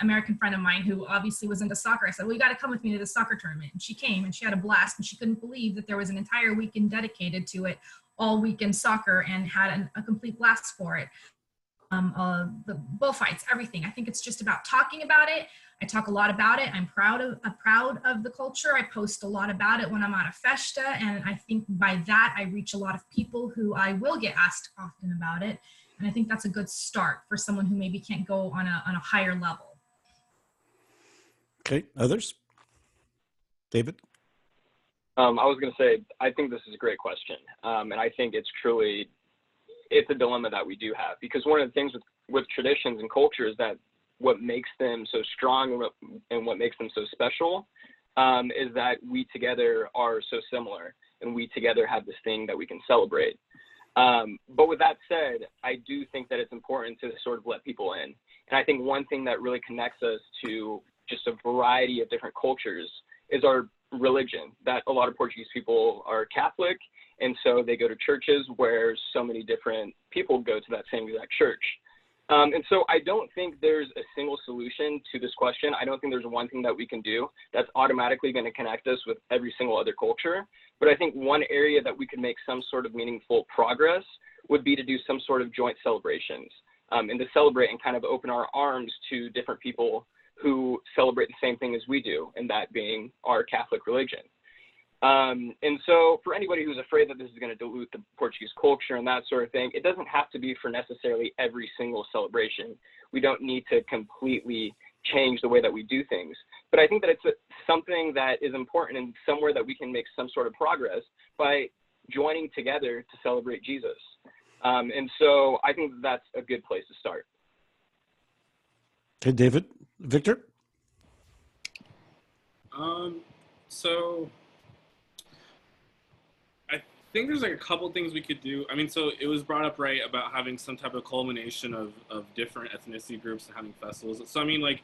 American friend of mine who obviously was into soccer, I said, well, you got to come with me to the soccer tournament. And she came, and she had a blast, and she couldn't believe that there was an entire weekend dedicated to it, all weekend soccer, and had a complete blast for it. The bullfights, everything. I think it's just about talking about it. I talk a lot about it. I'm proud of the culture. I post a lot about it when I'm at a festa, and I think by that I reach a lot of people who I will get asked often about it. And I think that's a good start for someone who maybe can't go on a higher level. Okay, others? David? I was going to say, I think this is a great question. And I think it's a dilemma that we do have, because one of the things with traditions and cultures, that what makes them so strong and what makes them so special is that we together are so similar, and we together have this thing that we can celebrate. But with that said, I do think that it's important to sort of let people in. And I think one thing that really connects us to just a variety of different cultures is our religion. That a lot of Portuguese people are Catholic, and so they go to churches where so many different people go to that same exact church. And so I don't think there's a single solution to this question. I don't think there's one thing that we can do that's automatically going to connect us with every single other culture. But I think one area that we could make some sort of meaningful progress would be to do some sort of joint celebrations, and to celebrate and kind of open our arms to different people who celebrate the same thing as we do, and that being our Catholic religion. And so for anybody who's afraid that this is going to dilute the Portuguese culture and that sort of thing, it doesn't have to be for necessarily every single celebration. We don't need to completely change the way that we do things. But I think that it's something that is important, and somewhere that we can make some sort of progress by joining together to celebrate Jesus. And so I think that's a good place to start. Okay, David. Victor? So think there's like a couple things we could do. I mean, so it was brought up, right, about having some type of culmination of different ethnicity groups and having festivals. So I mean, like,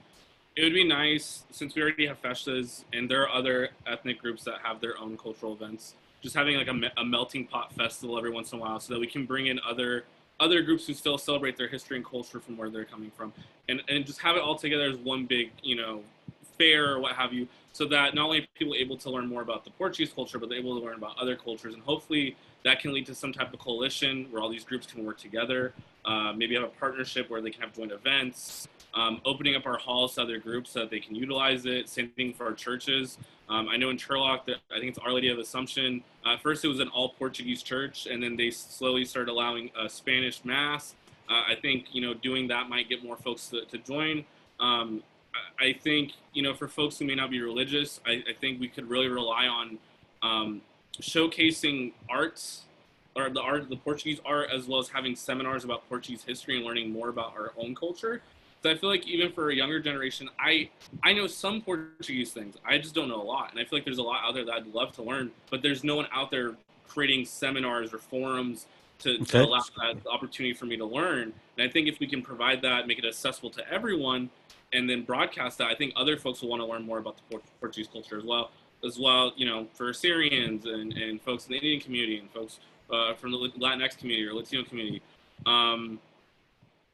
it would be nice, since we already have festas and there are other ethnic groups that have their own cultural events, just having like a melting pot festival every once in a while, so that we can bring in other groups who still celebrate their history and culture from where they're coming from, and just have it all together as one big, you know, fair or what have you, so that not only are people able to learn more about the Portuguese culture, but they're able to learn about other cultures, and hopefully that can lead to some type of coalition where all these groups can work together, maybe have a partnership where they can have joint events, opening up our halls to other groups so that they can utilize it. Same thing for our churches. I know in Turlock, I think it's Our Lady of Assumption. First, it was an all Portuguese church, and then they slowly started allowing Spanish mass. I think, you know, doing that might get more folks to join. I think, you know, for folks who may not be religious, I think we could really rely on showcasing arts, or the Portuguese art, as well as having seminars about Portuguese history and learning more about our own culture. So I feel like even for a younger generation, I know some Portuguese things. I just don't know a lot. And I feel like there's a lot out there that I'd love to learn, but there's no one out there creating seminars or forums to allow that opportunity for me to learn. And I think if we can provide that, make it accessible to everyone, and then broadcast that, I think other folks will want to learn more about the Portuguese culture as well, you know, for Syrians and folks in the Indian community and folks from the Latinx community or Latino community.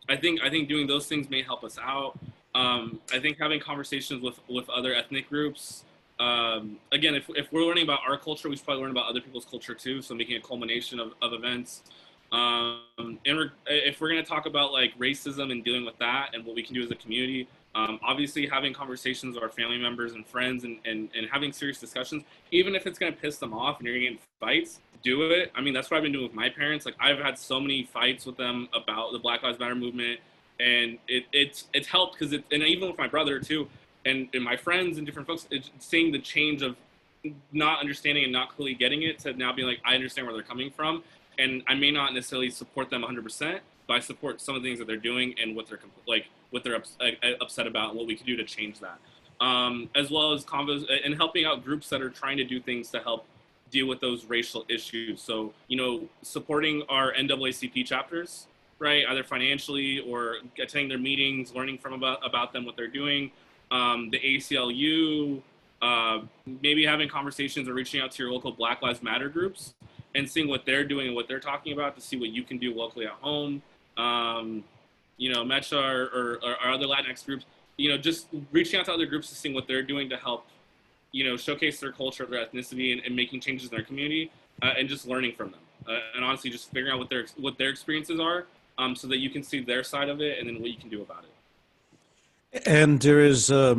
I think doing those things may help us out. I think having conversations with other ethnic groups. Again, if we're learning about our culture, we should probably learn about other people's culture too. So making a culmination of events. And if we're going to talk about like racism and dealing with that and what we can do as a community, obviously having conversations with our family members and friends and having serious discussions, even if it's going to piss them off and you're going to get in fights, do it. I mean, that's what I've been doing with my parents. Like, I've had so many fights with them about the Black Lives Matter movement, and it's helped because and even with my brother too, and my friends and different folks, it's seeing the change of not understanding and not clearly getting it to now being like, I understand where they're coming from. And I may not necessarily support them 100%, but I support some of the things that they're doing and what they're upset about and what we can do to change that. As well as convos and helping out groups that are trying to do things to help deal with those racial issues. So, you know, supporting our NAACP chapters, right? Either financially or attending their meetings, learning from about them, what they're doing. The ACLU, maybe having conversations or reaching out to your local Black Lives Matter groups and seeing what they're doing and what they're talking about to see what you can do locally at home. You know, MECHA or other Latinx groups, you know, just reaching out to other groups to see what they're doing to help, you know, showcase their culture, their ethnicity, and making changes in their community, and just learning from them. And honestly, just figuring out what their experiences are, so that you can see their side of it and then what you can do about it. And there is, I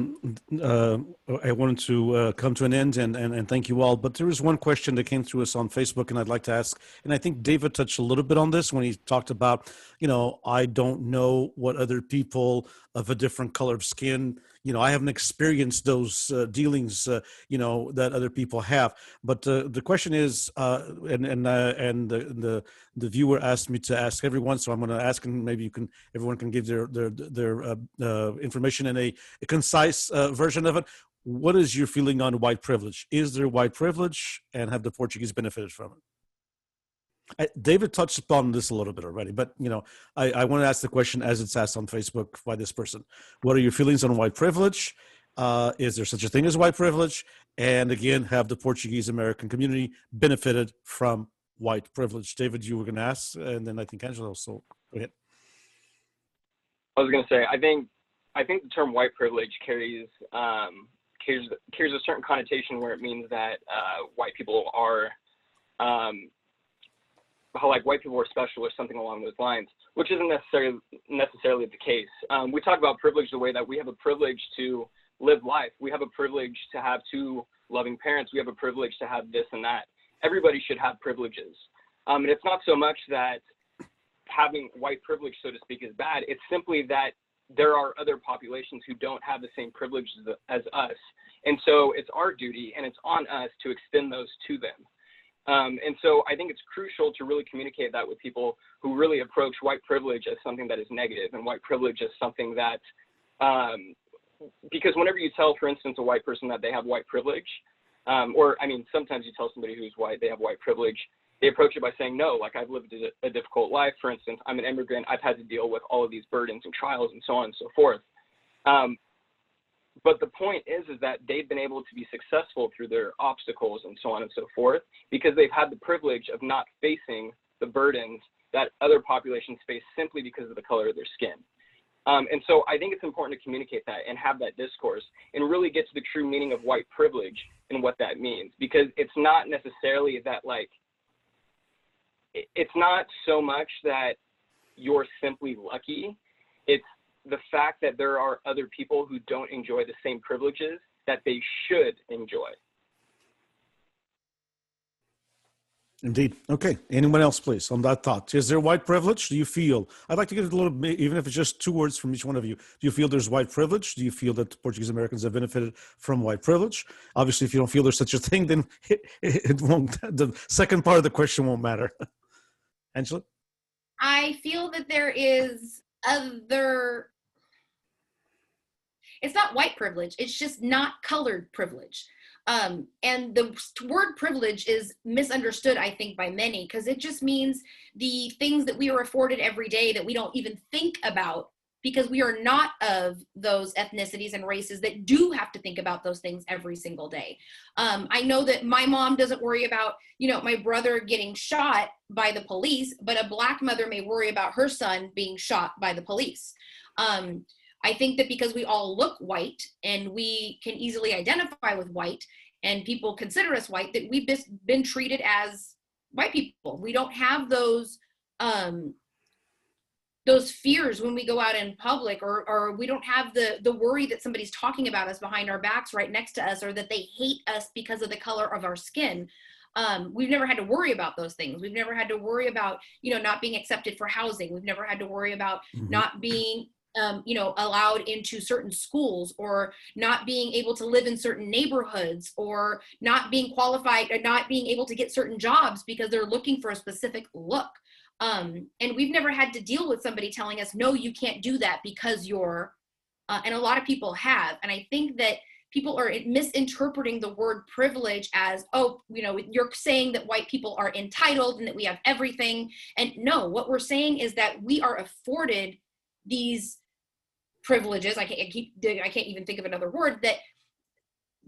wanted to come to an end and thank you all, but there is one question that came through us on Facebook and I'd like to ask, and I think David touched a little bit on this when he talked about, you know, I don't know what other people of a different color of skin, you know, I haven't experienced those dealings, you know, that other people have. But the question is, and the viewer asked me to ask everyone, so I'm going to ask, and maybe everyone can give their information in a concise version of it. What is your feeling on white privilege? Is there white privilege, and have the Portuguese benefited from it? David touched upon this a little bit already, but you know, I want to ask the question as it's asked on Facebook by this person. What are your feelings on white privilege? Is there such a thing as white privilege? And again, have the Portuguese American community benefited from white privilege? David, you were going to ask, and then I think Angela also. Go ahead. I was going to say, I think the term white privilege carries a certain connotation where it means that white people are white people are special or something along those lines, which isn't necessarily the case. We talk about privilege the way that we have a privilege to live life. We have a privilege to have two loving parents. We have a privilege to have this and that. Everybody should have privileges. And it's not so much that having white privilege, so to speak, is bad. It's simply that there are other populations who don't have the same privileges as us. And so it's our duty and it's on us to extend those to them. And so I think it's crucial to really communicate that with people who really approach white privilege as something that is negative and white privilege as something that, because whenever you tell, for instance, a white person that they have white privilege, or I mean, sometimes you tell somebody who's white, they have white privilege, they approach it by saying, no, like I've lived a difficult life. For instance, I'm an immigrant. I've had to deal with all of these burdens and trials and so on and so forth. But the point is that they've been able to be successful through their obstacles and so on and so forth because they've had the privilege of not facing the burdens that other populations face simply because of the color of their skin. And so I think it's important to communicate that and have that discourse and really get to the true meaning of white privilege and what that means, because it's not necessarily that, like, it's not so much that you're simply lucky. It's the fact that there are other people who don't enjoy the same privileges that they should enjoy. Indeed. Okay. Anyone else, please, on that thought? Is there white privilege? Do you feel? I'd like to get a little bit, even if it's just 2 words from each one of you. Do you feel there's white privilege? Do you feel that Portuguese Americans have benefited from white privilege? Obviously, if you don't feel there's such a thing, then it won't. The second part of the question won't matter. Angela? I feel that there is other. It's not white privilege. It's just not colored privilege. And the word privilege is misunderstood, I think, by many, because it just means the things that we are afforded every day that we don't even think about because we are not of those ethnicities and races that do have to think about those things every single day. I know that my mom doesn't worry about, my brother getting shot by the police, but a Black mother may worry about her son being shot by the police. I think that because we all look white and we can easily identify with white and people consider us white, that we've just been treated as white people. We don't have those fears when we go out in public, or we don't have the worry that somebody's talking about us behind our backs right next to us, or that they hate us because of the color of our skin. We've never had to worry about those things. We've never had to worry about, not being accepted for housing. We've never had to worry about not being allowed into certain schools, or not being able to live in certain neighborhoods, or not being qualified, or not being able to get certain jobs because they're looking for a specific look. And we've never had to deal with somebody telling us, no, you can't do that because you're, and a lot of people have. And I think that people are misinterpreting the word privilege as, oh, you're saying that white people are entitled and that we have everything. And no, what we're saying is that we are afforded these privileges, I can't even think of another word, that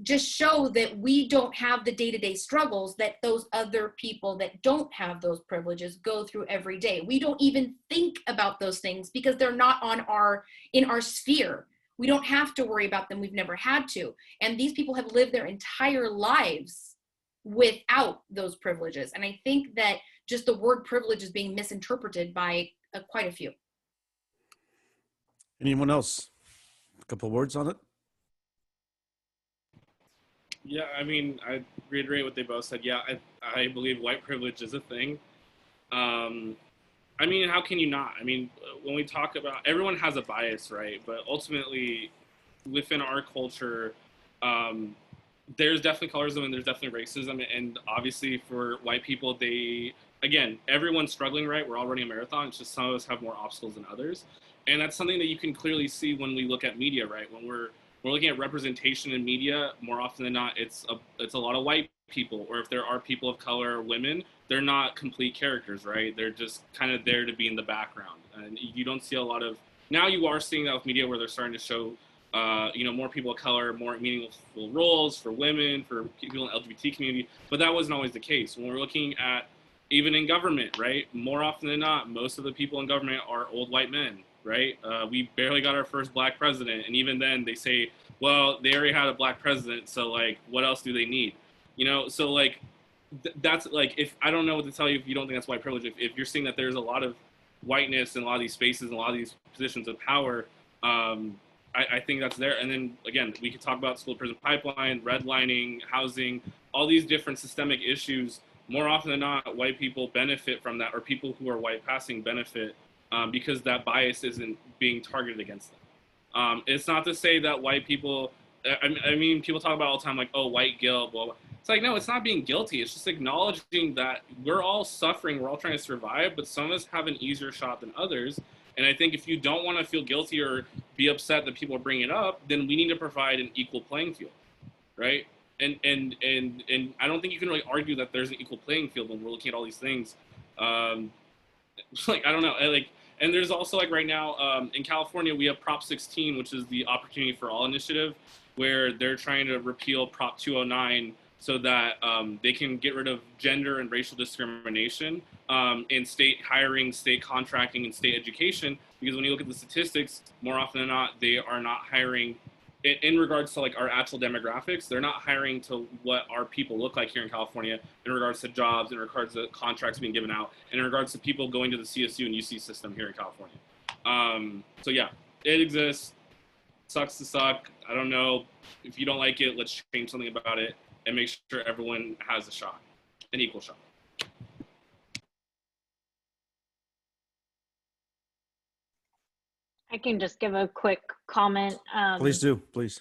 just show that we don't have the day-to-day struggles that those other people that don't have those privileges go through every day. We don't even think about those things because they're not in our sphere. We don't have to worry about them. We've never had to. And these people have lived their entire lives without those privileges. And I think that just the word privilege is being misinterpreted by quite a few. Anyone else? A couple words on it? Yeah, I mean, I reiterate what they both said. Yeah, I believe white privilege is a thing. I mean, how can you not? I mean, when we talk about, everyone has a bias, right? But ultimately, within our culture, there's definitely colorism and there's definitely racism. And obviously for white people, again, everyone's struggling, right? We're all running a marathon. It's just some of us have more obstacles than others. And that's something that you can clearly see when we look at media, right? When we're looking at representation in media, more often than not, it's a lot of white people, or if there are people of color or women, they're not complete characters, right? They're just kind of there to be in the background. And you don't see a lot of, now you are seeing that with media where they're starting to show, more people of color, more meaningful roles for women, for people in the LGBT community, but that wasn't always the case. When we're looking at, even in government, right? More often than not, most of the people in government are old white men. Right? We barely got our first Black president. And even then they say, well, they already had a Black president. So like, what else do they need? So like, that's like, if I don't know what to tell you, if you don't think that's white privilege, if you're seeing that there's a lot of whiteness in a lot of these spaces and a lot of these positions of power, I think that's there. And then again, we could talk about school prison pipeline, redlining, housing, all these different systemic issues. More often than not, white people benefit from that, or people who are white passing benefit because that bias isn't being targeted against them. It's not to say that white people, I mean, people talk about all the time, like, oh, white guilt, blah, blah. It's like, no, it's not being guilty. It's just acknowledging that we're all suffering, we're all trying to survive, but some of us have an easier shot than others. And I think if you don't want to feel guilty or be upset that people are bringing it up, then we need to provide an equal playing field, right? and I don't think you can really argue that there's an equal playing field when we're looking at all these things. Like, I don't know, like, and there's also, like, right now in California, we have Prop 16, which is the Opportunity for All initiative, where they're trying to repeal Prop 209 so that they can get rid of gender and racial discrimination in state hiring, state contracting, and state education. Because when you look at the statistics, more often than not, they are not hiring in regards to, like, our actual demographics. They're not hiring to what our people look like here in California in regards to jobs, in regards to contracts being given out, and in regards to people going to the CSU and UC system here in California. So yeah, it exists. Sucks to suck. I don't know. If you don't like it, let's change something about it and make sure everyone has a shot, an equal shot. I can just give a quick comment. Please do, please.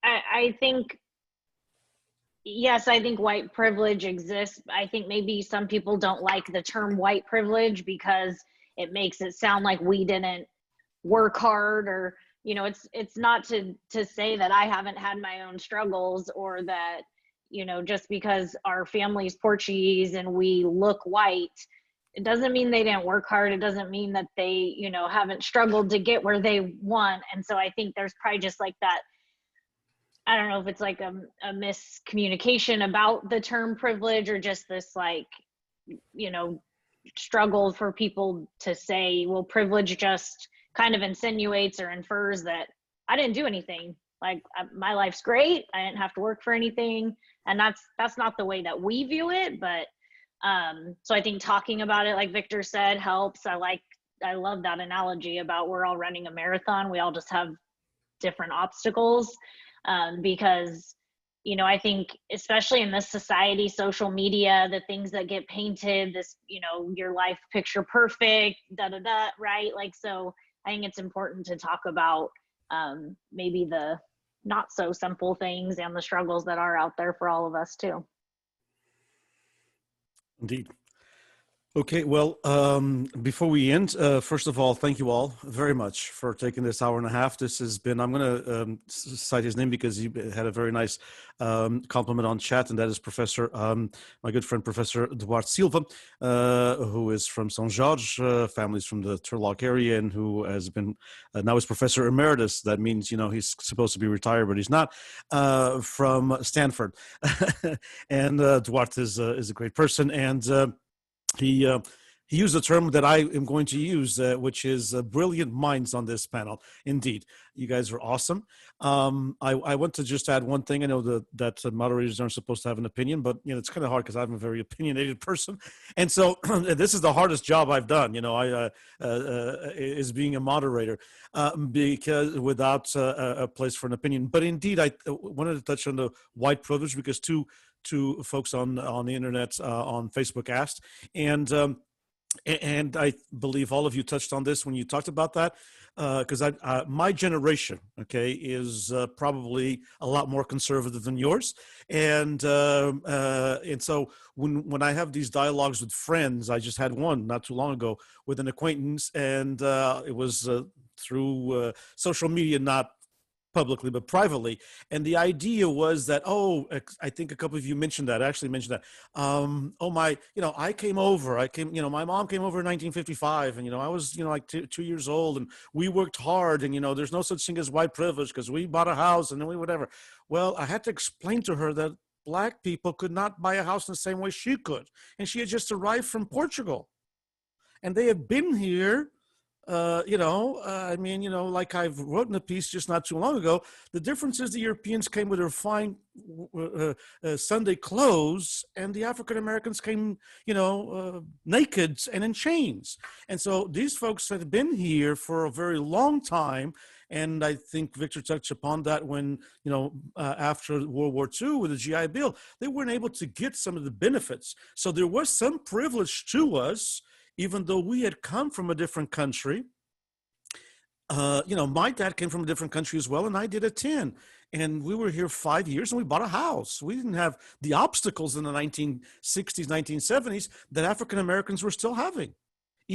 I think, yes, I think white privilege exists. I think maybe some people don't like the term white privilege because it makes it sound like we didn't work hard, or, you know, it's not to say that I haven't had my own struggles, or that, you know, just because our family's Portuguese and we look white, it doesn't mean they didn't work hard. It doesn't mean that they, you know, haven't struggled to get where they want. And so I think there's probably just like that, I don't know if it's like a miscommunication about the term privilege, or just this, like, you know, struggle for people to say, well, privilege just kind of insinuates or infers that I didn't do anything. Like, my life's great. I didn't have to work for anything. And that's not the way that we view it. But so I think talking about it, like Victor said, helps. I love that analogy about we're all running a marathon. We all just have different obstacles, because, you know, I think especially in this society, social media, the things that get painted, this, you know, your life picture perfect, right? Like, so I think it's important to talk about maybe the not so simple things and the struggles that are out there for all of us too. Indeed. Okay, well, before we end, first of all, thank you all very much for taking this hour and a half. This has been, I'm going to cite his name because he had a very nice compliment on chat, and that is Professor, my good friend, Professor Duarte Silva, who is from São Jorge, families from the Turlock area, and who has been, now is Professor Emeritus. That means, you know, he's supposed to be retired, but he's not, from Stanford. And Duarte is a great person, and he used a term that I am going to use, which is brilliant minds on this panel. Indeed, you guys are awesome. I want to just add one thing. I know that moderators aren't supposed to have an opinion, but, you know, it's kind of hard because I'm a very opinionated person, and so this is the hardest job I've done. You know, is being a moderator, because without a place for an opinion. But indeed, I wanted to touch on the white privilege because two folks on the internet, on Facebook asked, and I believe all of you touched on this when you talked about that, because my generation, okay, is probably a lot more conservative than yours, and so when I have these dialogues with friends, I just had one not too long ago with an acquaintance, and it was through social media, not publicly but privately, and the idea was that, I think a couple of you mentioned that, my mom came over in 1955, and, you know, I was, you know, like 2 years old, and we worked hard, and, you know, there's no such thing as white privilege because we bought a house and then we whatever. Well, I had to explain to her that Black people could not buy a house in the same way she could, and she had just arrived from Portugal, and they have been here. Like I've wrote in a piece just not too long ago, the difference is the Europeans came with their fine Sunday clothes, and the African Americans came, naked and in chains. And so these folks have been here for a very long time. And I think Victor touched upon that when, after World War II with the GI Bill, they weren't able to get some of the benefits. So there was some privilege to us, even though we had come from a different country. My dad came from a different country as well, and I did at 10. And we were here 5 years, and we bought a house. We didn't have the obstacles in the 1960s, 1970s that African Americans were still having.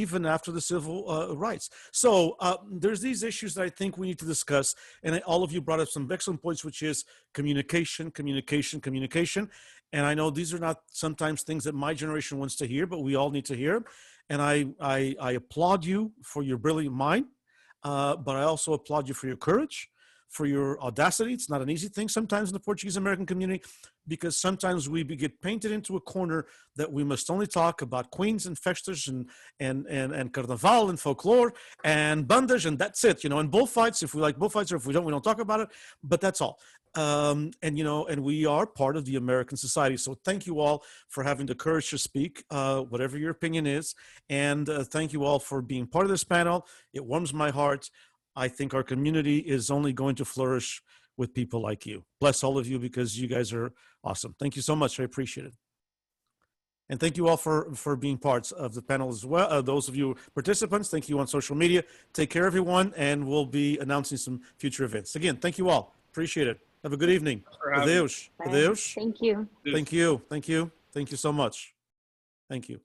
even after the civil rights. So there's these issues that I think we need to discuss. And all of you brought up some excellent points, which is communication, communication, communication. And I know these are not sometimes things that my generation wants to hear, but we all need to hear. And I applaud you for your brilliant mind, but I also applaud you for your courage, for your audacity. It's not an easy thing sometimes in the Portuguese American community, because sometimes we get painted into a corner that we must only talk about queens and festas and carnaval and folklore and bandas, and that's it, and bullfights, if we like bullfights, or if we don't talk about it, but that's all. And we are part of the American society. So thank you all for having the courage to speak, whatever your opinion is. And thank you all for being part of this panel. It warms my heart. I think our community is only going to flourish with people like you. Bless all of you, because you guys are awesome. Thank you so much. I appreciate it. And thank you all for being parts of the panel as well. Those of you participants, thank you on social media. Take care, everyone, and we'll be announcing some future events. Again, thank you all. Appreciate it. Have a good evening. Adeus. Adeus. Thank you. Thank you. Thank you. Thank you so much. Thank you.